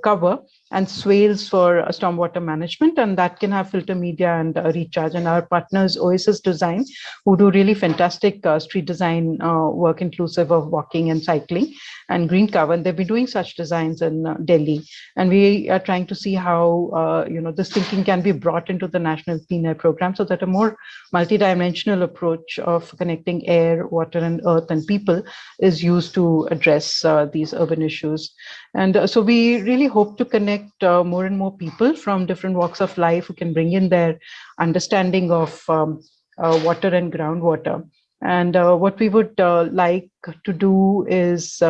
cover and swales for stormwater management, and that can have filter media and recharge. And our partners, Oasis Design, who do really fantastic street design work inclusive of walking and cycling, and green cover, and they've been doing such designs in Delhi. And we are trying to see how this thinking can be brought into the National Clean Air Program, so that a more multidimensional approach of connecting air, water, and earth and people is used to address these urban issues. And so we really hope to connect more and more people from different walks of life who can bring in their understanding of water and groundwater. And what we would like to do is,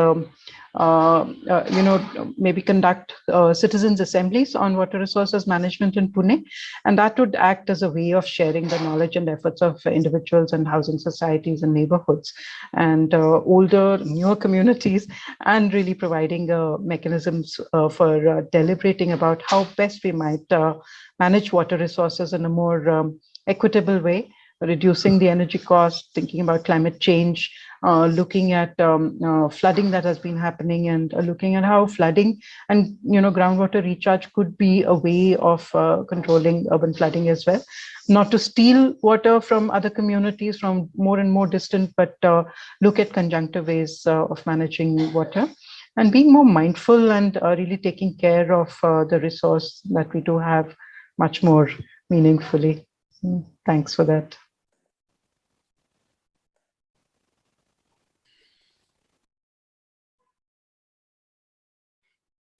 maybe conduct citizens' assemblies on water resources management in Pune. And that would act as a way of sharing the knowledge and efforts of individuals and housing societies and neighborhoods and older, newer communities, and really providing mechanisms for deliberating about how best we might manage water resources in a more equitable way, reducing the energy cost, thinking about climate change, looking at flooding that has been happening, and looking at how flooding and groundwater recharge could be a way of controlling urban flooding as well. Not to steal water from other communities, from more and more distant, but look at conjunctive ways of managing water and being more mindful and really taking care of the resource that we do have much more meaningfully. Thanks for that.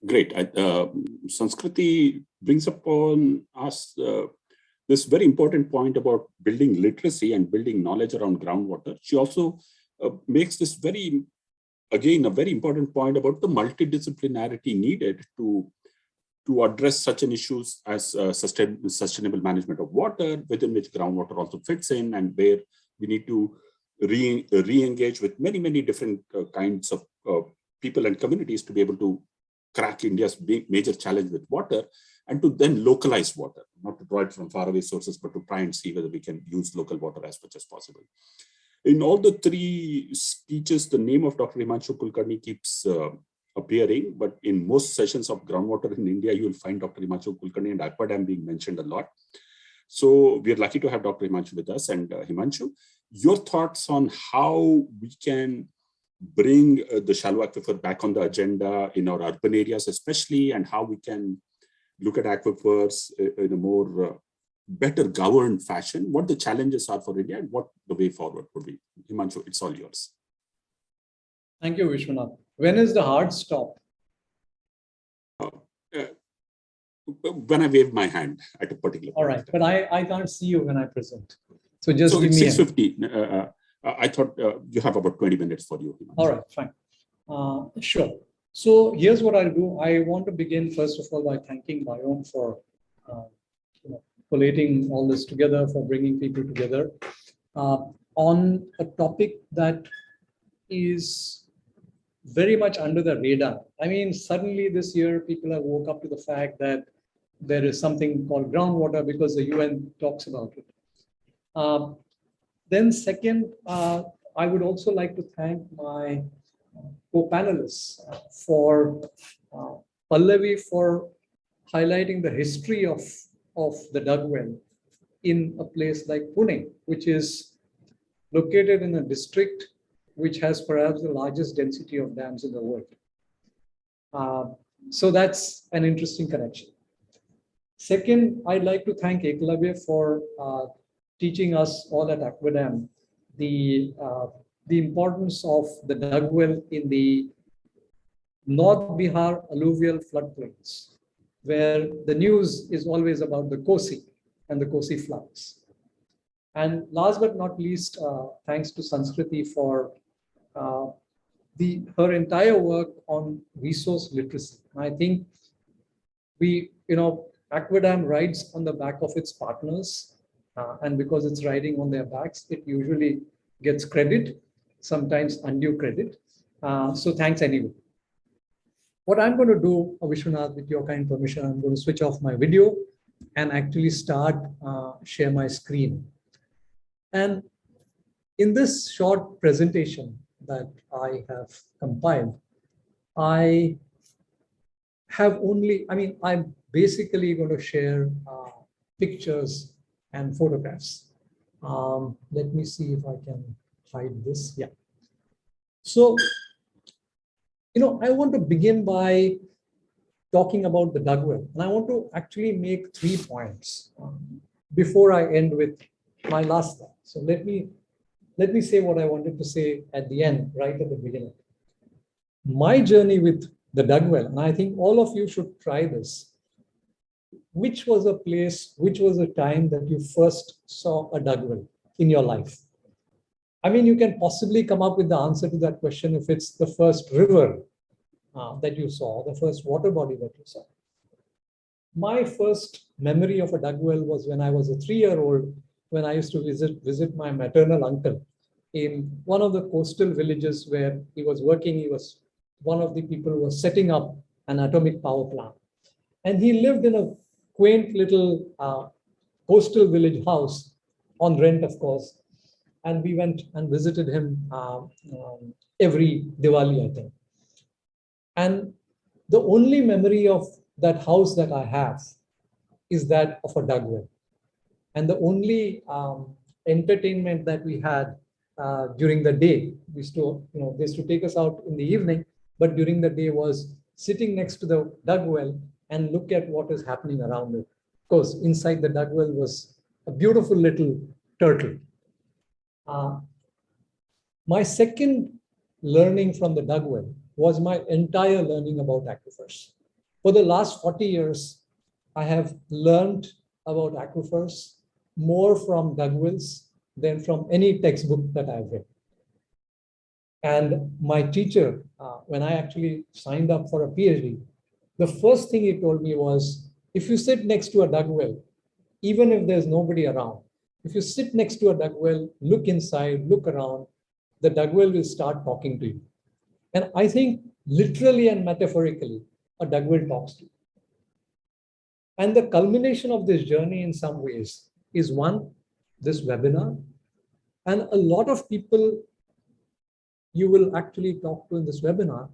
Great. Sanskriti brings upon us this very important point about building literacy and building knowledge around groundwater. She also makes this a very important point about the multidisciplinarity needed to address such an issues as sustainable management of water, within which groundwater also fits in, and where we need to re-engage with many different kinds of people and communities to be able to crack India's major challenge with water, and to then localize water, not to draw it from faraway sources, but to try and see whether we can use local water as much as possible. In all the three speeches, the name of Dr. Himanshu Kulkarni keeps appearing, but in most sessions of groundwater in India, you will find Dr. Himanshu Kulkarni and Aqua Dam being mentioned a lot. So we are lucky to have Dr. Himanshu with us. And Himanshu, your thoughts on how we can bring the shallow aquifer back on the agenda in our urban areas especially, and how we can look at aquifers in a more better governed fashion, what the challenges are for India and what the way forward would be. Himanshu, it's all yours. Thank you, Vishwanath. When is the hard stop? When I wave my hand at a particular point. All right, but I can't see you when I present. So just give it's me 6:50. I thought you have about 20 minutes for you. Himanshu. All right, fine. Sure. So here's what I'll do. I want to begin, first of all, by thanking BIOME for collating all this together, for bringing people together on a topic that is very much under the radar. I mean, suddenly this year, people have woke up to the fact that there is something called groundwater because the UN talks about it. Then second, I would also like to thank my co-panelists for Pallavee for highlighting the history of the dug well in a place like Pune, which is located in a district which has perhaps the largest density of dams in the world. So that's an interesting connection. Second, I'd like to thank Ekalavya for teaching us all at Aqua Dam the importance of the dug well in the North Bihar alluvial floodplains, where the news is always about the Kosi and the Kosi floods. And last but not least, thanks to Sanskriti for her entire work on resource literacy. I think Aqua Dam rides on the back of its partners, and because it's riding on their backs, it usually gets credit, sometimes undue credit. So thanks anyway. What I'm going to do, Vishwanath, with your kind permission, I'm going to switch off my video and actually share my screen. And in this short presentation that I have compiled, I have only, I mean, I'm basically going to share pictures and photographs. Let me see if I can hide this. Yeah. So, I want to begin by talking about the dug well. And I want to actually make 3 points before I end with my last slide. So let me say what I wanted to say at the end, right at the beginning. My journey with the dug well, and I think all of you should try this. Which was a place, which was a time that you first saw a dug well in your life? I mean, you can possibly come up with the answer to that question if it's the first river that you saw, the first water body that you saw. My first memory of a dug well was when I was a 3-year-old, when I used to visit my maternal uncle in one of the coastal villages where he was working. He was one of the people who was setting up an atomic power plant. And he lived in a quaint little coastal village house on rent, of course. And we went and visited him every Diwali, I think. And the only memory of that house that I have is that of a dug well. And the only entertainment that we had during the day, they used to take us out in the evening, but during the day was sitting next to the dug well and look at what is happening around it. Of course, inside the dug well was a beautiful little turtle. My second learning from the dug well was my entire learning about aquifers. For the last 40 years, I have learned about aquifers more from dug wells than from any textbook that I've read. And my teacher, when I actually signed up for a PhD, the first thing he told me was, if you sit next to a dug well, even if there's nobody around, if you sit next to a dug well, look inside, look around, the dug well will start talking to you. And I think literally and metaphorically, a dug well talks to you. And the culmination of this journey in some ways is one, this webinar, and a lot of people you will actually talk to in this webinar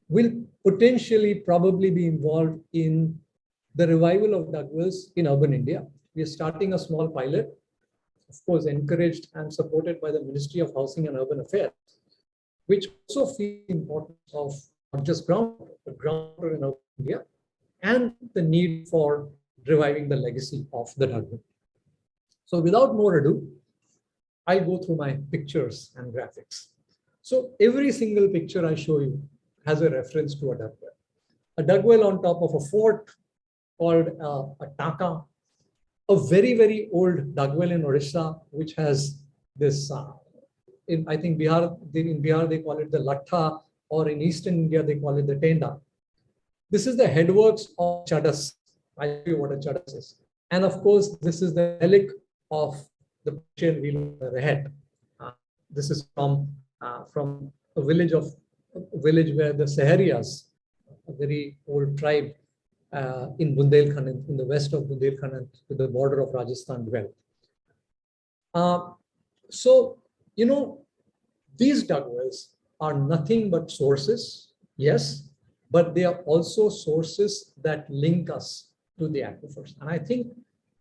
will potentially probably be involved in the revival of dug wells in urban India. We are starting a small pilot, of course, encouraged and supported by the Ministry of Housing and Urban Affairs, which also feels the importance of not just groundwater, but groundwater in urban India and the need for reviving the legacy of the dug well. So without more ado, I'll go through my pictures and graphics. So every single picture I show you has a reference to a dug well. A dug well on top of a fort called a taka, a very, very old dug well in Odisha, which has this, I think in Bihar, they call it the latta, or in Eastern India, they call it the tenda. This is the headworks of chadas. I'll tell you what a chadas is. And of course, this is the relic of the Persian wheel of the Rehet. This is from a village where the Saharias, a very old tribe in Bundelkhand, in the west of Bundelkhand, to the border of Rajasthan, dwell. So, these dug wells are nothing but sources, yes, but they are also sources that link us to the aquifers. And I think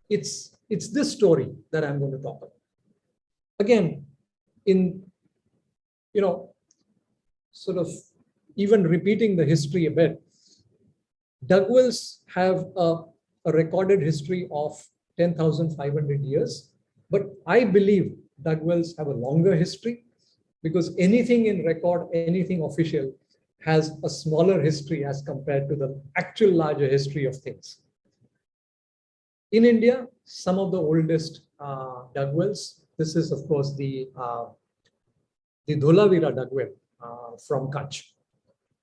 it's this story that I'm going to talk about. Again, in, sort of even repeating the history a bit, dug wells have a recorded history of 10,500 years, but I believe dug wells have a longer history because anything in record, anything official has a smaller history as compared to the actual larger history of things. In India, some of the oldest dug wells, this is of course the Dholavira dug well from Kutch.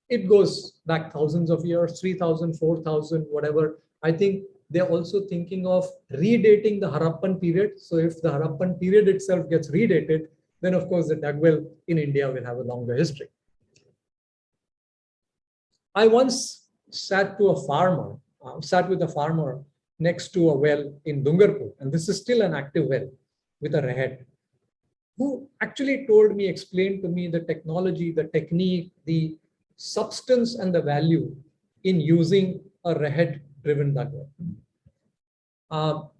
It goes back thousands of years, 3,000, 4,000, whatever. I think they're also thinking of redating the Harappan period. So if the Harappan period itself gets redated, then of course the dug well in India will have a longer history. I once sat with a farmer next to a well in Dungarpur, and this is still an active well with a Rehet, who actually explained to me the technology, the technique, the substance and the value in using a head-driven dug well.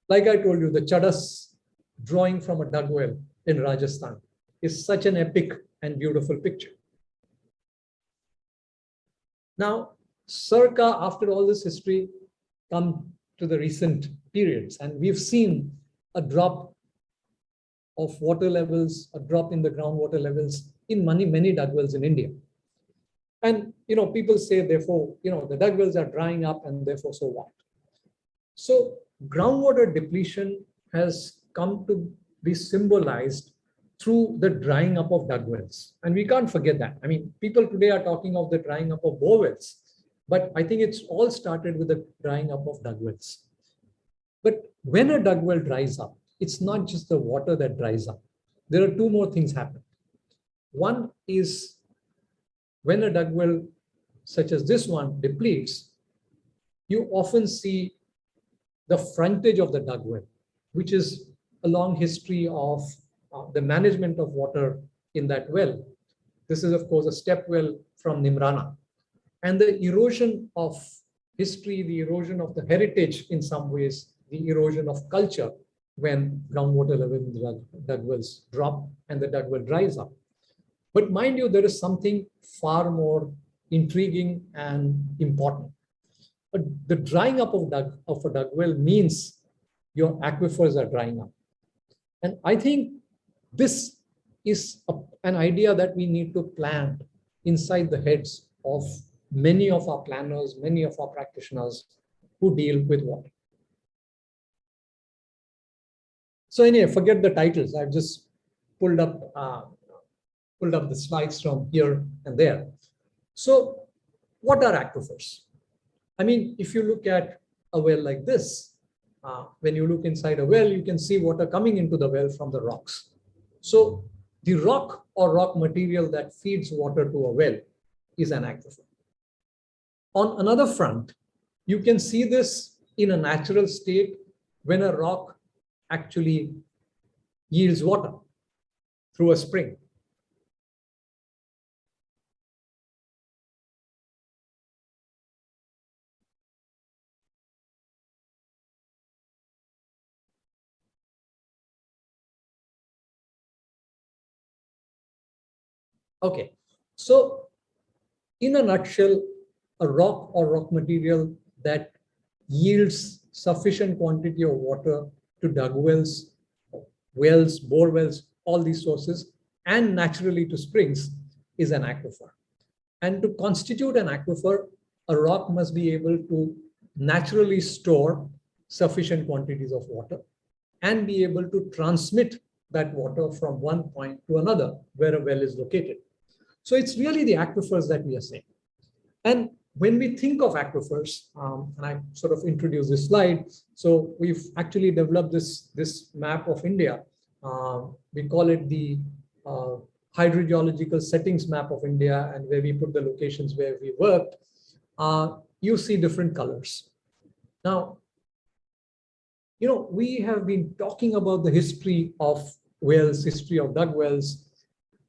Like I told you, the Chadas drawing from a dug well in Rajasthan is such an epic and beautiful picture. Now, circa after all this history, come to the recent periods, and we've seen a drop of water levels, a drop in the groundwater levels in many dug wells in India. And people say, therefore, the dug wells are drying up, and therefore, so what? So groundwater depletion has come to be symbolized through the drying up of dug wells. And we can't forget that. I mean, people today are talking of the drying up of bore wells, but I think it's all started with the drying up of dug wells. But when a dug well dries up, it's not just the water that dries up. There are two more things happen. One is when a dug well, such as this one, depletes, you often see the frontage of the dug well, which is a long history of the management of water in that well. This is, of course, a step well from Nimrana. And the erosion of history, the erosion of the heritage in some ways, the erosion of culture when groundwater level in the dug wells drop and the dug well dries up. But mind you, there is something far more intriguing and important. But the drying up of a dug well means your aquifers are drying up. And I think this is an idea that we need to plant inside the heads of many of our planners, many of our practitioners who deal with water. So anyway, forget the titles. I've just pulled up the slides from here and there. So what are aquifers? I mean, if you look at a well like this, when you look inside a well, you can see water coming into the well from the rocks. So the rock or rock material that feeds water to a well is an aquifer. On another front, you can see this in a natural state when a rock actually yields water through a spring. Okay, so in a nutshell, a rock or rock material that yields sufficient quantity of water to dug wells, bore wells, all these sources, and naturally to springs is an aquifer. And to constitute an aquifer, a rock must be able to naturally store sufficient quantities of water and be able to transmit that water from one point to another where a well is located. So it's really the aquifers that we are saying. And when we think of aquifers, and I sort of introduced this slide, so we've actually developed this map of India. We call it the hydrogeological settings map of India, and where we put the locations where we worked, you see different colors. Now, we have been talking about the history of wells, history of dug wells.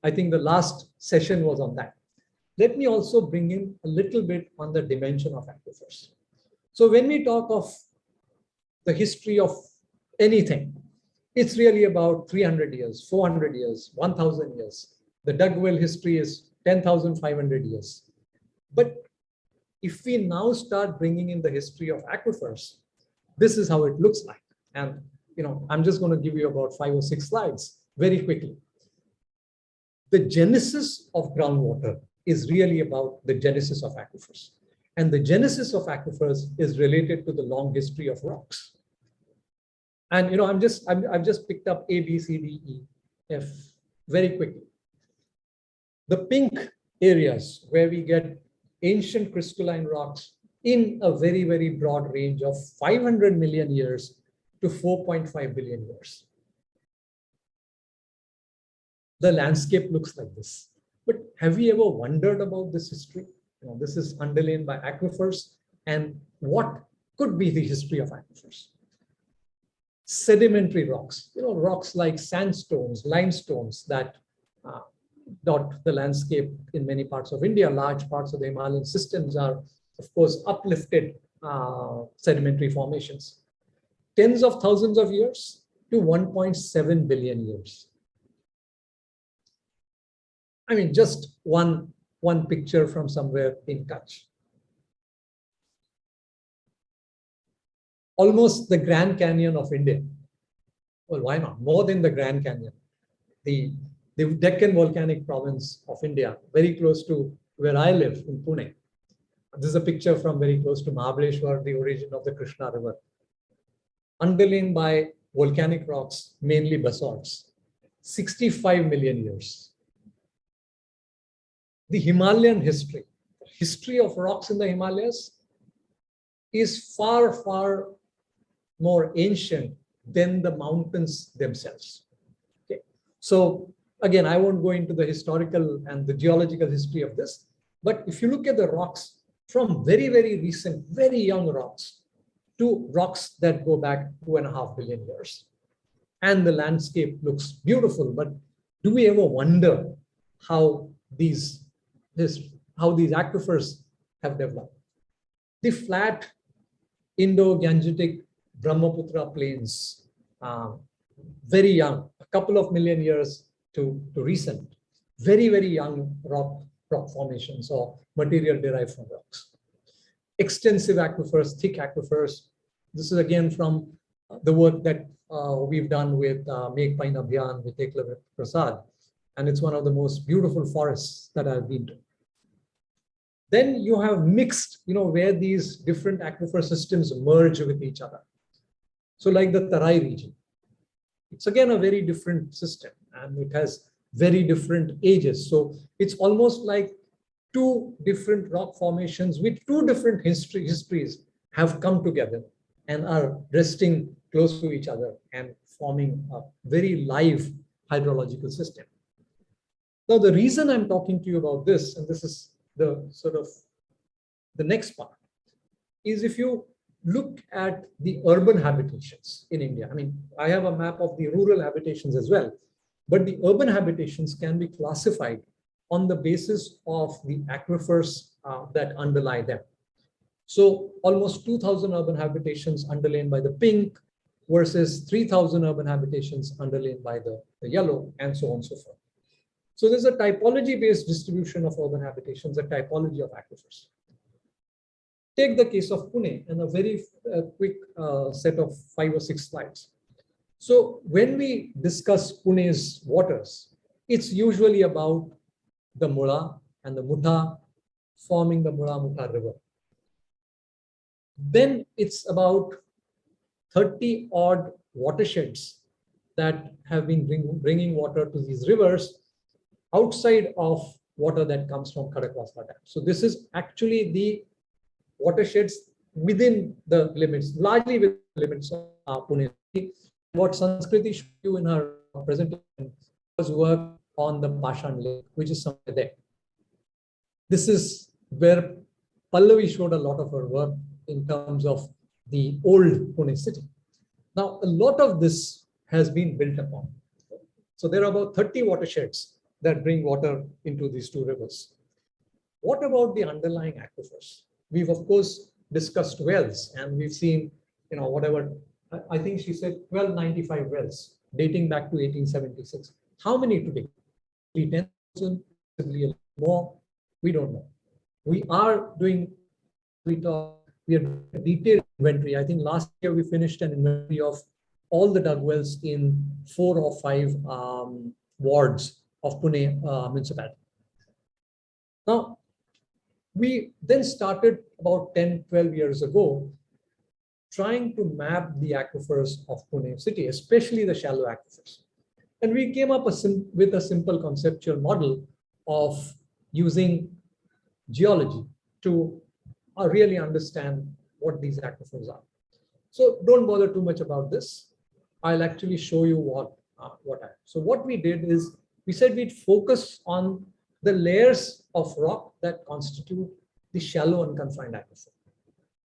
I think the last session was on that. Let me also bring in a little bit on the dimension of aquifers. So when we talk of the history of anything, it's really about 300 years, 400 years, 1,000 years. The dug well history is 10,500 years. But if we now start bringing in the history of aquifers, this is how it looks like. And I'm just going to give you about 5 or 6 slides very quickly. The genesis of groundwater is really about the genesis of aquifers. And the genesis of aquifers is related to the long history of rocks. And I've just picked up A, B, C, D, E, F very quickly. The pink areas where we get ancient crystalline rocks in a very, very broad range of 500 million years to 4.5 billion years. The landscape looks like this. But have you ever wondered about this history? This is underlain by aquifers, and what could be the history of aquifers? Sedimentary rocks, rocks like sandstones, limestones that dot the landscape in many parts of India. Large parts of the Himalayan systems are of course, uplifted sedimentary formations. Tens of thousands of years to 1.7 billion years. I mean, just one picture from somewhere in Kutch. Almost the Grand Canyon of India. Well, why not? More than the Grand Canyon. The Deccan Volcanic Province of India, very close to where I live in Pune. This is a picture from very close to Mahabaleshwar, the origin of the Krishna River. Underlain by volcanic rocks, mainly basalts, 65 million years. The Himalayan history of rocks in the Himalayas is far, far more ancient than the mountains themselves. Okay. So again, I won't go into the historical and the geological history of this, but if you look at the rocks from very, very recent, very young rocks to rocks that go back 2.5 billion years, and the landscape looks beautiful, but do we ever wonder how these aquifers have developed? The flat Indo-Gangetic Brahmaputra plains, very young, a couple of million years to recent, very, very young rock formations or material derived from rocks. Extensive aquifers, thick aquifers. This is again from the work that we've done with Make Pine Abhiyan with Ekalavya Prasad, and it's one of the most beautiful forests that I've been to. Then you have mixed, where these different aquifer systems merge with each other. So like the Tarai region, it's again a very different system and it has very different ages. So it's almost like two different rock formations with two different histories have come together and are resting close to each other and forming a very live hydrological system. Now, the reason I'm talking to you about this, and this is the sort of the next part, is if you look at the urban habitations in India. I mean, I have a map of the rural habitations as well, but the urban habitations can be classified on the basis of the aquifers that underlie them. So almost 2,000 urban habitations underlain by the pink versus 3,000 urban habitations underlain by the yellow, and so on and so forth. So there's a typology-based distribution of urban habitations, a typology of aquifers. Take the case of Pune and a very quick set of 5 or 6 slides. So when we discuss Pune's waters, it's usually about the Mula and the Mutha forming the Mula-Mutha River. Then it's about 30 odd watersheds that have been bringing water to these rivers outside of water that comes from Khagaria Dam. So this is actually the watersheds within the limits, largely within the limits of Pune. What Sanskriti showed you in her presentation was work on the Pashan Lake, which is somewhere there. This is where Pallavee showed a lot of her work in terms of the old Pune city. Now, a lot of this has been built upon. So there are about 30 watersheds that bring water into these two rivers. What about the underlying aquifers? We've of course discussed wells, and we've seen, whatever, I think she said 1295 wells dating back to 1876. How many today? 10,000, possibly more, we don't know. We are doing, we are a detailed inventory. I think last year we finished an inventory of all the dug wells in 4 or 5 wards of Pune municipality. Now, we then started about 10, 12 years ago, trying to map the aquifers of Pune city, especially the shallow aquifers. And we came up with a simple conceptual model of using geology to really understand what these aquifers are. So don't bother too much about this. I'll actually show you what So what we did is, we said we'd focus on the layers of rock that constitute the shallow unconfined aquifer.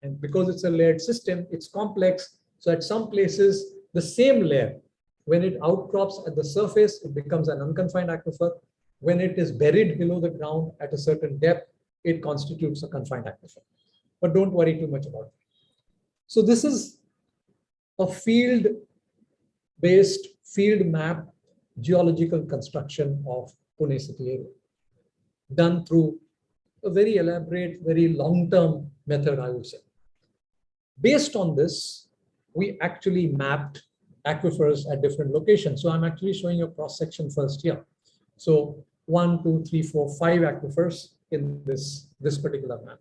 And because it's a layered system, it's complex. So at some places, the same layer, when it outcrops at the surface, it becomes an unconfined aquifer. When it is buried below the ground at a certain depth, it constitutes a confined aquifer. but don't worry too much about it. So this is a field-based, field map geological construction of Pune city area, done through a very elaborate, very long-term method, I would say. Based on this, we actually mapped aquifers at different locations. So I'm actually showing you a cross-section first here. So 1, 2, 3, 4, 5 aquifers in this particular map.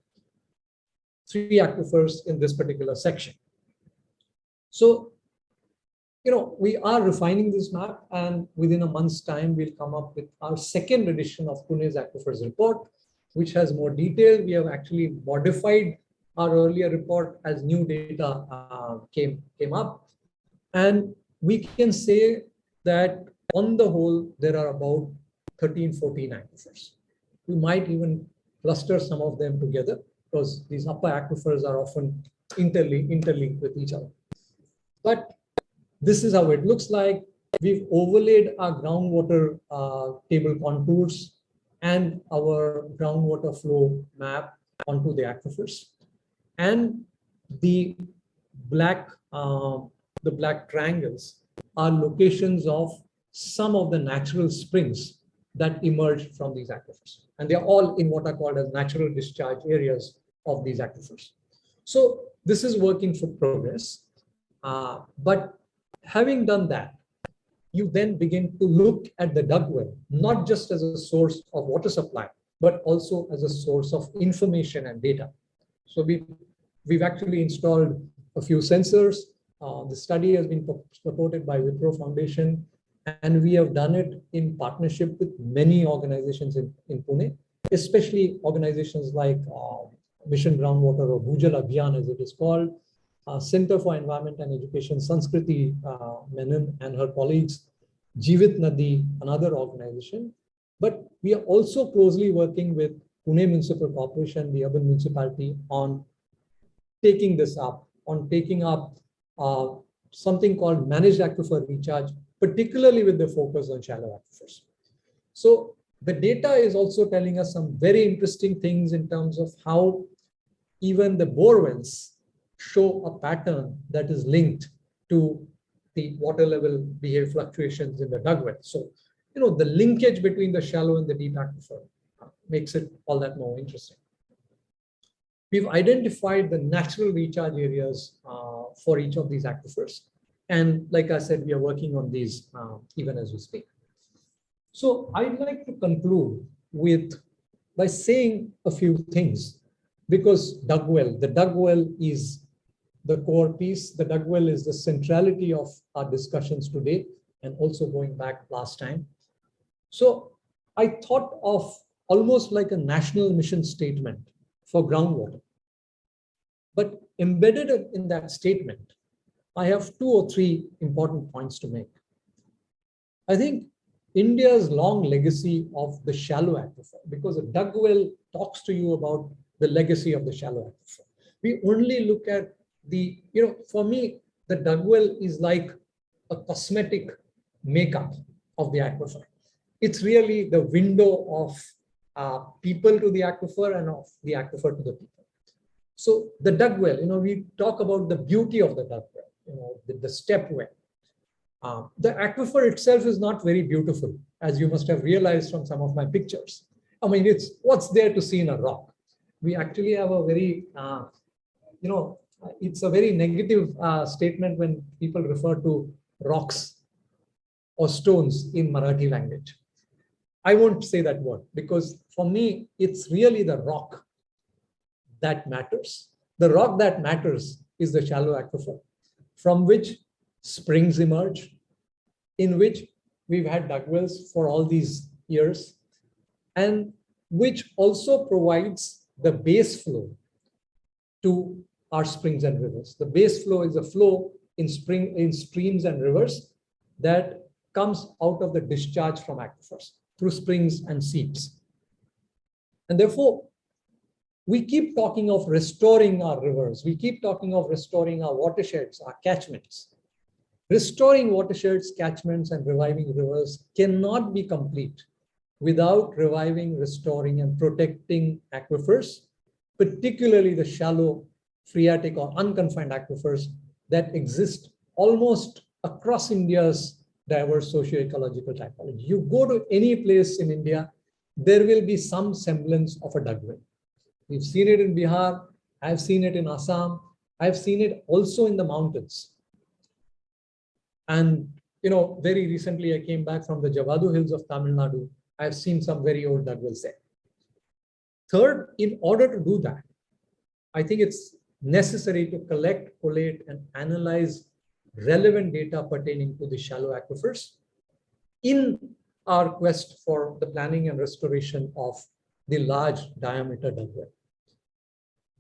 3 aquifers in this particular section. So, we are refining this map, and within a month's time, we'll come up with our second edition of Pune's Aquifers Report, which has more detail. We have actually modified our earlier report as new data came up. And we can say that on the whole, there are about 13, 14 aquifers. We might even cluster some of them together because these upper aquifers are often interlinked with each other. But this is how it looks like. We've overlaid our groundwater table contours and our groundwater flow map onto the aquifers. And the black triangles are locations of some of the natural springs that emerge from these aquifers. And they're all in what are called as natural discharge areas of these aquifers. So this is work in progress. But having done that, you then begin to look at the dug well, not just as a source of water supply, but also as a source of information and data. So we've actually installed a few sensors. The study has been supported by Wipro Foundation, and we have done it in partnership with many organizations in Pune, especially organizations like Mission Groundwater, or Bhujal Abhiyan as it is called, Center for Environment and Education, Sanskriti Menon and her colleagues, Jeevit Nadi, another organization. But we are also closely working with Pune Municipal Corporation, the urban municipality, on taking this up, on taking up something called managed aquifer recharge, particularly with the focus on shallow aquifers. So the data is also telling us some very interesting things in terms of how even the bore wells show a pattern that is linked to the water level behavior fluctuations in the dug well. So, the linkage between the shallow and the deep aquifer makes it all that more interesting. We've identified the natural recharge areas for each of these aquifers. And like I said, we are working on these even as we speak. So I'd like to conclude by saying a few things, because the dug well is the core piece. The dug well is the centrality of our discussions today and also going back last time. So I thought of almost like a national mission statement for groundwater. But embedded in that statement, I have 2 or 3 important points to make. I think India's long legacy of the shallow aquifer, because a dug well talks to you about the legacy of the shallow aquifer. We only look at for me, the dug well is like a cosmetic makeup of the aquifer. It's really the window of people to the aquifer and of the aquifer to the people. So the dug well, we talk about the beauty of the dug well, the step well. The aquifer itself is not very beautiful, as you must have realized from some of my pictures. I mean, it's what's there to see in a rock. We actually have a very, it's a very negative statement when people refer to rocks or stones in Marathi language. I won't say that word, because for me, it's really the rock that matters. The rock that matters is the shallow aquifer, from which springs emerge, in which we've had dug wells for all these years, and which also provides the base flow to our springs and rivers. The base flow is a flow in streams and rivers that comes out of the discharge from aquifers through springs and seeps. And therefore, we keep talking of restoring our rivers. We keep talking of restoring our watersheds, our catchments. Restoring watersheds, catchments, and reviving rivers cannot be complete without reviving, restoring, and protecting aquifers particularly the shallow phreatic or unconfined aquifers that exist almost across India's diverse socio-ecological typology. You go to any place in India, there will be some semblance of a dugwell. We've seen it in Bihar, I've seen it in Assam, I've seen it also in the mountains. And very recently I came back from the Javadu Hills of Tamil Nadu. I've seen some very old dugwells there. Third, in order to do that, I think it's necessary to collect, collate, and analyze relevant data pertaining to the shallow aquifers in our quest for the planning and restoration of the large diameter dugwell.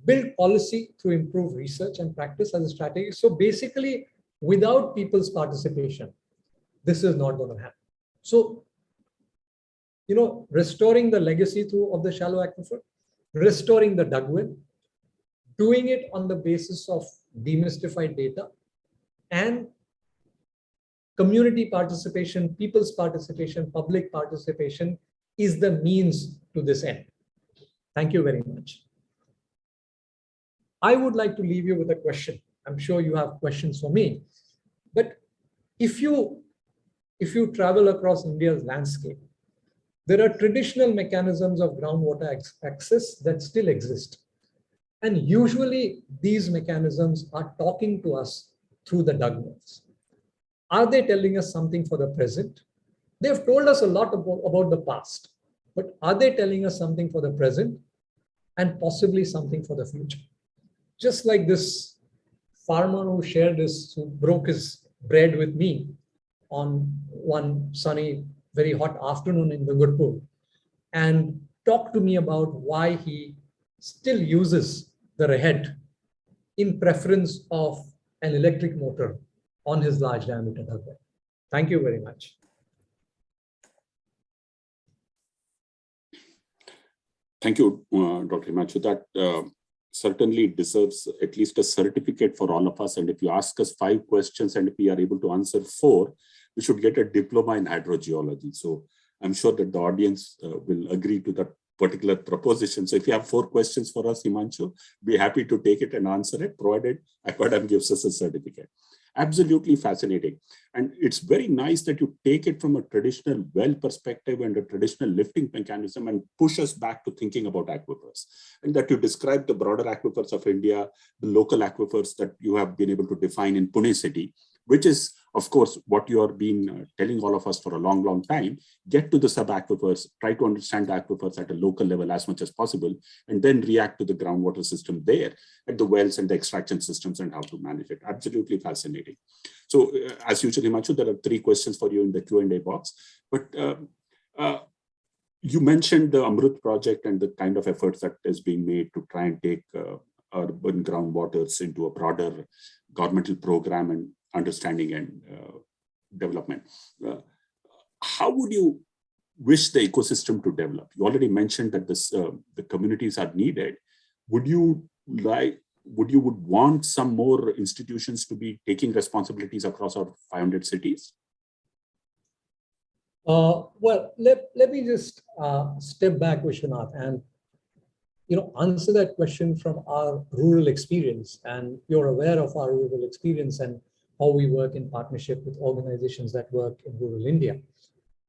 Build policy to improve research and practice as a strategy. So basically, without people's participation, this is not going to happen. So, restoring the legacy of the shallow aquifer, restoring the dugwell, doing it on the basis of demystified data, and community participation, people's participation, public participation is the means to this end. Thank you very much. I would like to leave you with a question. I'm sure you have questions for me, but if you travel across India's landscape, there are traditional mechanisms of groundwater access that still exist. And usually these mechanisms are talking to us through the dugwells. Are they telling us something for the present? They've told us a lot about the past, but are they telling us something for the present and possibly something for the future? Just like this farmer who broke his bread with me on one sunny, very hot afternoon in Madarpur and talked to me about why he still uses the rehead in preference of an electric motor on his large diameter dugwell. Thank you very much. Thank you, Dr. Himanshu. That certainly deserves at least a certificate for all of us. And if you ask us 5 questions and if we are able to answer 4, we should get a diploma in hydrogeology. So I'm sure that the audience will agree to that particular proposition. So if you have 4 questions for us, Himanshu, be happy to take it and answer it, provided Aquadam gives us a certificate. Absolutely fascinating. And it's very nice that you take it from a traditional well perspective and a traditional lifting mechanism and push us back to thinking about aquifers. And that you describe the broader aquifers of India, the local aquifers that you have been able to define in Pune city, which is, of course, what you have been telling all of us for a long, long time. Get to the sub-aquifers, try to understand the aquifers at a local level as much as possible, and then react to the groundwater system there at the wells and the extraction systems and how to manage it. Absolutely fascinating. So as usual, Himanshu, there are 3 questions for you in the Q&A box. But you mentioned the Amrut project and the kind of efforts that is being made to try and take urban groundwaters into a broader governmental program and understanding and development. How would you wish the ecosystem to develop? You already mentioned that the communities are needed. Would you want some more institutions to be taking responsibilities across our 500 cities? Well, let me just step back, Vishwanath, and answer that question from our rural experience. And you're aware of our rural experience and how we work in partnership with organizations that work in rural India.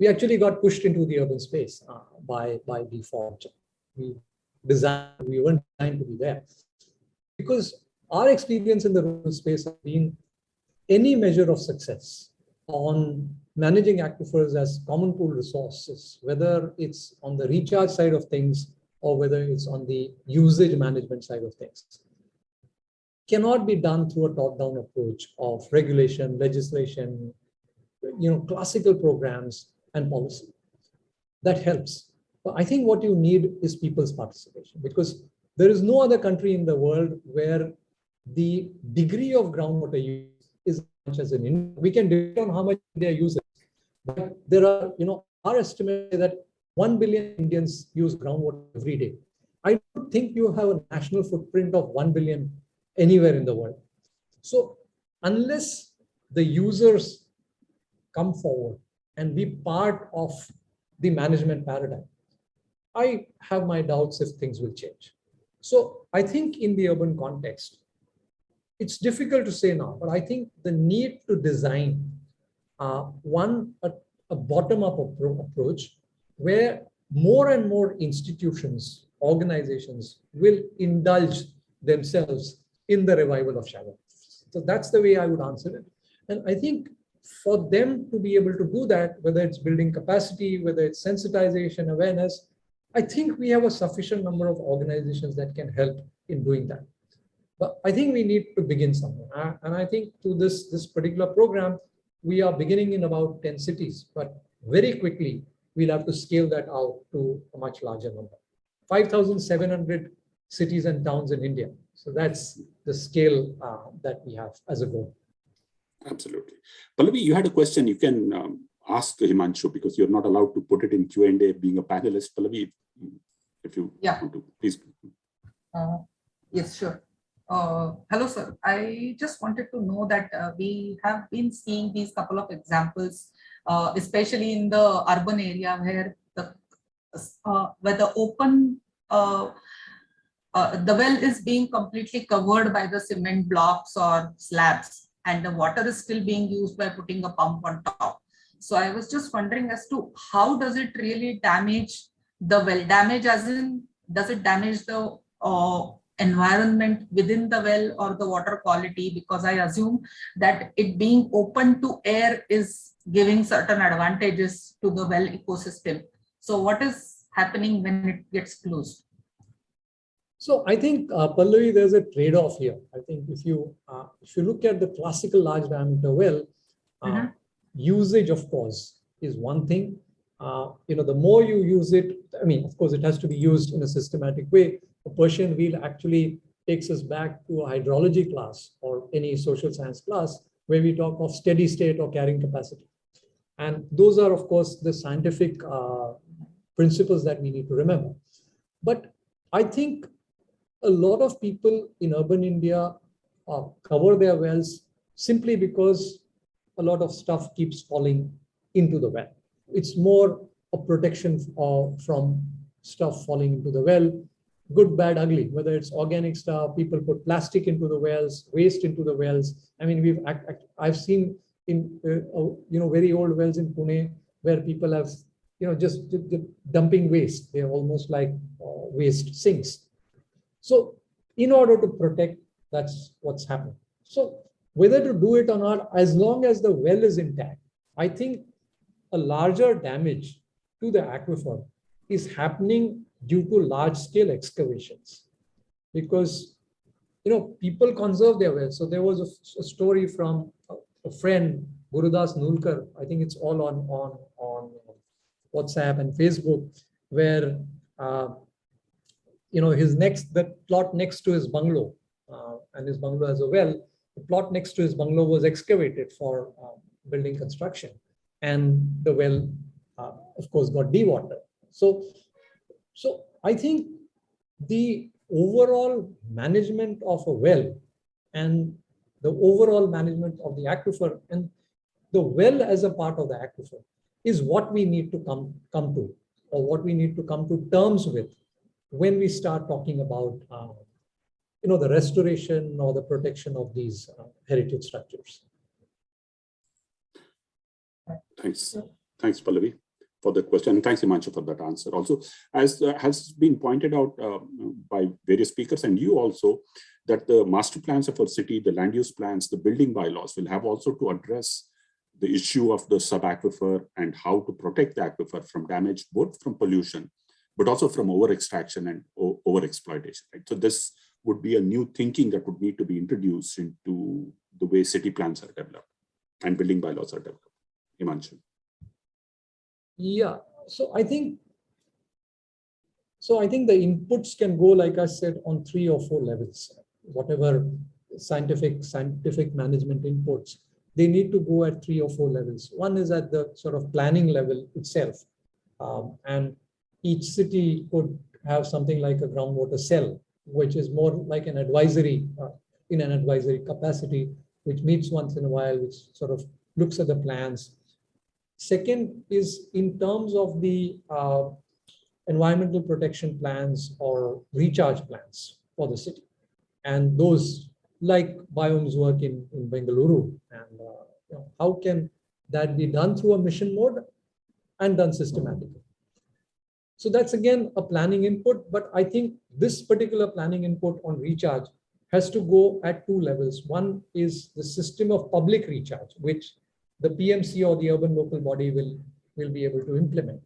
We actually got pushed into the urban space by default. We weren't designed to be there. Because our experience in the rural space has been any measure of success on managing aquifers as common pool resources, whether it's on the recharge side of things or whether it's on the usage management side of things, cannot be done through a top-down approach of regulation, legislation, classical programs and policy. That helps. But I think what you need is people's participation, because there is no other country in the world where the degree of groundwater use is as much as in India. We can debate on how much India uses, but there are, our estimate is that 1 billion Indians use groundwater every day. I don't think you have a national footprint of 1 billion anywhere in the world. So unless the users come forward and be part of the management paradigm, I have my doubts if things will change. So I think in the urban context, it's difficult to say now, but I think the need to design a bottom-up approach where more and more institutions, organizations will indulge themselves in the revival of shower. So that's the way I would answer it. And I think for them to be able to do that, whether it's building capacity, whether it's sensitization, awareness, I think we have a sufficient number of organizations that can help in doing that. But I think we need to begin somewhere. And I think through this particular program, we are beginning in about 10 cities, but very quickly, we'll have to scale that out to a much larger number. 5,700 cities and towns in India. So that's the scale that we have as a goal. Absolutely. Pallavee, you had a question. You can ask Himanshu because you're not allowed to put it in Q&A being a panelist. Pallavee, if you want to, please. Yes, sure. Hello, sir. I just wanted to know that we have been seeing these couple of examples, especially in the urban area where the open, the well is being completely covered by the cement blocks or slabs, and the water is still being used by putting a pump on top. So I was just wondering as to how does it really damage the well? Damage as in, does it damage the environment within the well or the water quality? Because I assume that it being open to air is giving certain advantages to the well ecosystem. So what is happening when it gets closed? So I think, Pallavee, there's a trade-off here. I think if you look at the classical large diameter well, usage, of course, is one thing. The more you use it, I mean, of course, it has to be used in a systematic way. A Persian wheel actually takes us back to a hydrology class or any social science class where we talk of steady state or carrying capacity. And those are, of course, the scientific principles that we need to remember. But I think a lot of people in urban India cover their wells simply because a lot of stuff keeps falling into the well. It's more a protection from stuff falling into the well, good, bad, ugly, whether it's organic stuff, people put plastic into the wells, waste into the wells. I mean, I've seen in very old wells in Pune where people have just dumping waste. They're almost like waste sinks. So in order to protect, that's what's happening. So whether to do it or not, as long as the well is intact, I think a larger damage to the aquifer is happening due to large scale excavations, because people conserve their wells. So there was a story from a friend, Gurudas Nulkar, I think it's all on WhatsApp and Facebook, where the plot next to his bungalow, and his bungalow has a well, the plot next to his bungalow was excavated for building construction, and the well, of course, got dewatered. So I think the overall management of a well and the overall management of the aquifer and the well as a part of the aquifer is what we need to come to, or what we need to come to terms with when we start talking about the restoration or the protection of these heritage structures. Thanks, Pallavee, for the question. And thanks, Himanshu, for that answer. Also, as has been pointed out by various speakers and you also, that the master plans of our city, the land use plans, the building bylaws will have also to address the issue of the sub-aquifer and how to protect the aquifer from damage, both from pollution, but also from over-extraction and over-exploitation. Right? So this would be a new thinking that would need to be introduced into the way city plans are developed and building bylaws are developed. Himanshu. Yeah, so I think the inputs can go, like I said, on 3 or 4 levels. Whatever scientific management inputs, they need to go at 3 or 4 levels. One is at the sort of planning level itself. And each city could have something like a groundwater cell, which is more like an advisory, in an advisory capacity, which meets once in a while, which sort of looks at the plans. Second is in terms of the environmental protection plans or recharge plans for the city. And those, like BIOME's work in Bengaluru, and how can that be done through a mission mode and done systematically? So that's again a planning input, but I think this particular planning input on recharge has to go at two levels. One is the system of public recharge, which the PMC or the urban local body will be able to implement.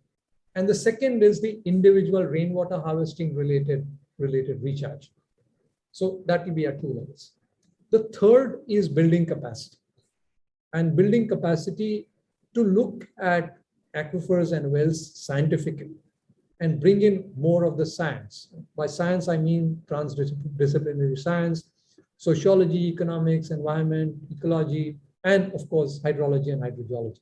And the second is the individual rainwater harvesting related recharge. So that will be at two levels. The third is building capacity, and building capacity to look at aquifers and wells scientifically and bring in more of the science. By science, I mean transdisciplinary science, sociology, economics, environment, ecology, and of course, hydrology and hydrogeology.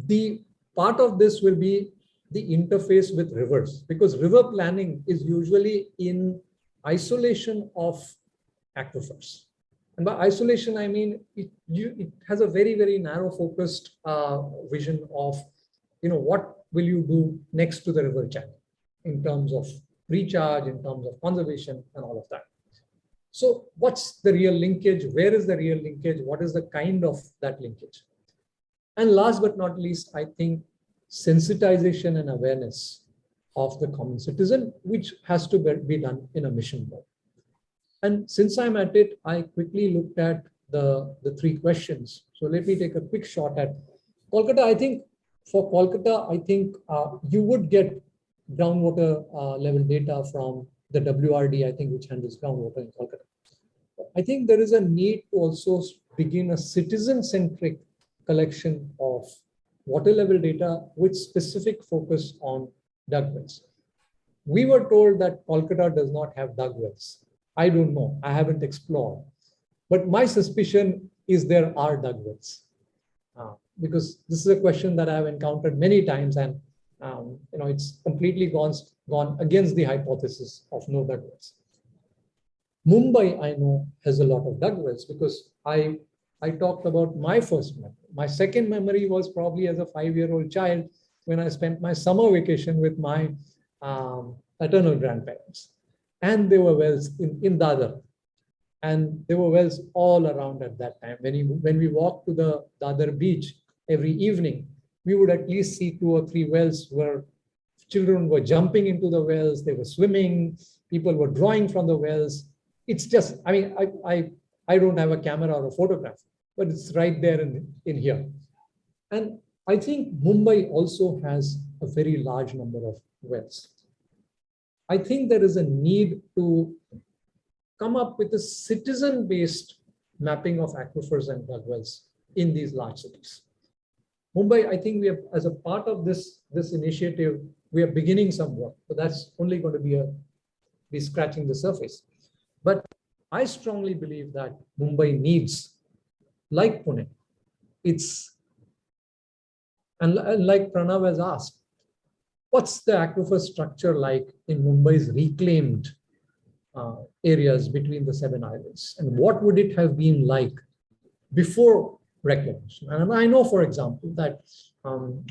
The part of this will be the interface with rivers, because river planning is usually in isolation of aquifers. And by isolation, I mean, it has a very, very narrow focused vision of, what will you do next to the river channel in terms of recharge, in terms of conservation and all of that. So what's the real linkage? Where is the real linkage? What is the kind of that linkage? And last but not least, I think sensitization and awareness of the common citizen, which has to be done in a mission mode. And since I'm at it, I quickly looked at the three questions. So let me take a quick shot at Kolkata. I think for Kolkata, you would get groundwater level data from the WRD, I think, which handles groundwater in Kolkata. I think there is a need to also begin a citizen-centric collection of water level data with specific focus on dug wells. We were told that Kolkata does not have dug wells. I don't know, I haven't explored. But my suspicion is there are dug wells. Because this is a question that I've encountered many times, and it's completely gone against the hypothesis of no dug wells. Mumbai, I know, has a lot of dug wells, because I talked about my first memory. My second memory was probably as a 5-year-old child when I spent my summer vacation with my paternal grandparents. And there were wells in Dadar. And there were wells all around at that time. When we walked to the Dadar beach every evening, we would at least see 2 or 3 wells where children were jumping into the wells, they were swimming, people were drawing from the wells. It's just, I don't have a camera or a photograph, but it's right there in here. And I think Mumbai also has a very large number of wells. I think there is a need to come up with a citizen-based mapping of aquifers and dug wells in these large cities. Mumbai, I think we have, as a part of this initiative, we are beginning some work, but that's only going to be scratching the surface. But I strongly believe that Mumbai needs, like Pune, and like Pranav has asked, what's the aquifer structure like in Mumbai's reclaimed areas between the 7 islands? And what would it have been like before reclamation? And I know, for example, that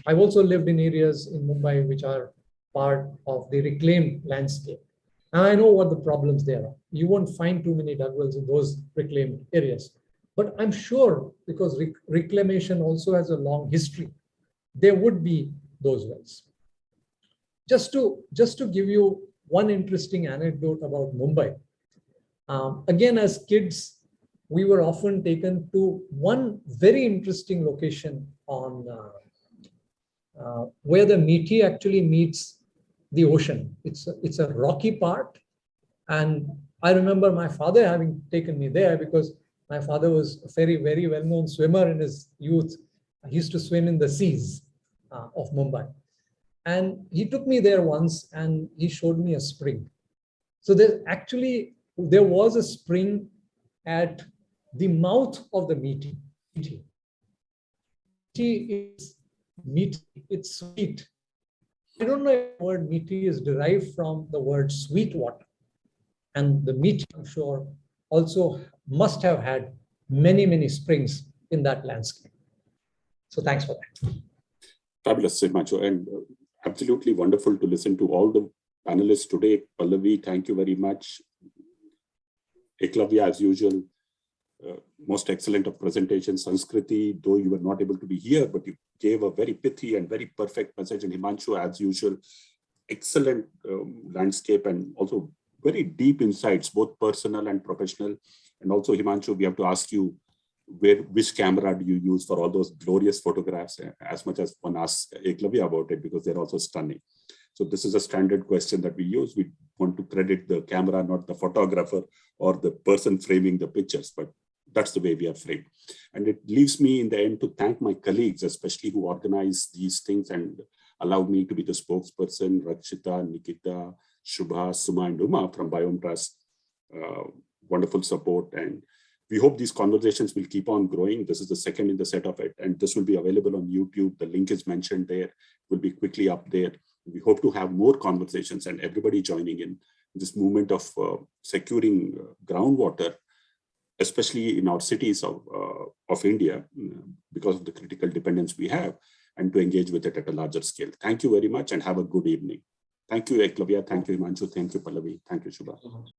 I've also lived in areas in Mumbai which are part of the reclaimed landscape. And I know what the problems there are. You won't find too many dug wells in those reclaimed areas. But I'm sure, because reclamation also has a long history, there would be those wells. Just to give you one interesting anecdote about Mumbai. Again, as kids, we were often taken to one very interesting location on where the Methi actually meets the ocean. It's a rocky part. And I remember my father having taken me there because my father was a very, very well-known swimmer in his youth. He used to swim in the seas of Mumbai. And he took me there once and he showed me a spring. So there was a spring at the mouth of the Methi. Methi is meaty, it's sweet. I don't know if the word Methi is derived from the word sweet water. And the Methi, I'm sure, also must have had many, many springs in that landscape. So thanks for that. Fabulous, Himanshu. And absolutely wonderful to listen to all the panelists today. Pallavee, thank you very much. Ekalavya, as usual, most excellent of presentations. Sanskriti, though you were not able to be here, but you gave a very pithy and very perfect message. And Himanshu, as usual, excellent landscape and also very deep insights, both personal and professional. And also, Himanshu, we have to ask you, which camera do you use for all those glorious photographs, as much as one asks Ekalavya about it, because they're also stunning. So this is a standard question that we use. We want to credit the camera, not the photographer or the person framing the pictures, but that's the way we are framed. And it leaves me in the end to thank my colleagues, especially who organize these things and allowed me to be the spokesperson, Rakshita, Nikita, Shubha, Suma, and Uma from BIOME Trust. Wonderful support. And we hope these conversations will keep on growing. This is the second in the set of it, and this will be available on YouTube. The link is mentioned there, will be quickly up there. We hope to have more conversations and everybody joining in this movement of securing groundwater, especially in our cities of India, because of the critical dependence we have, and to engage with it at a larger scale. Thank you very much and have a good evening. Thank you, Ekalavya. Thank you, Himanshu. Thank you, Pallavee. Thank you, Shubha.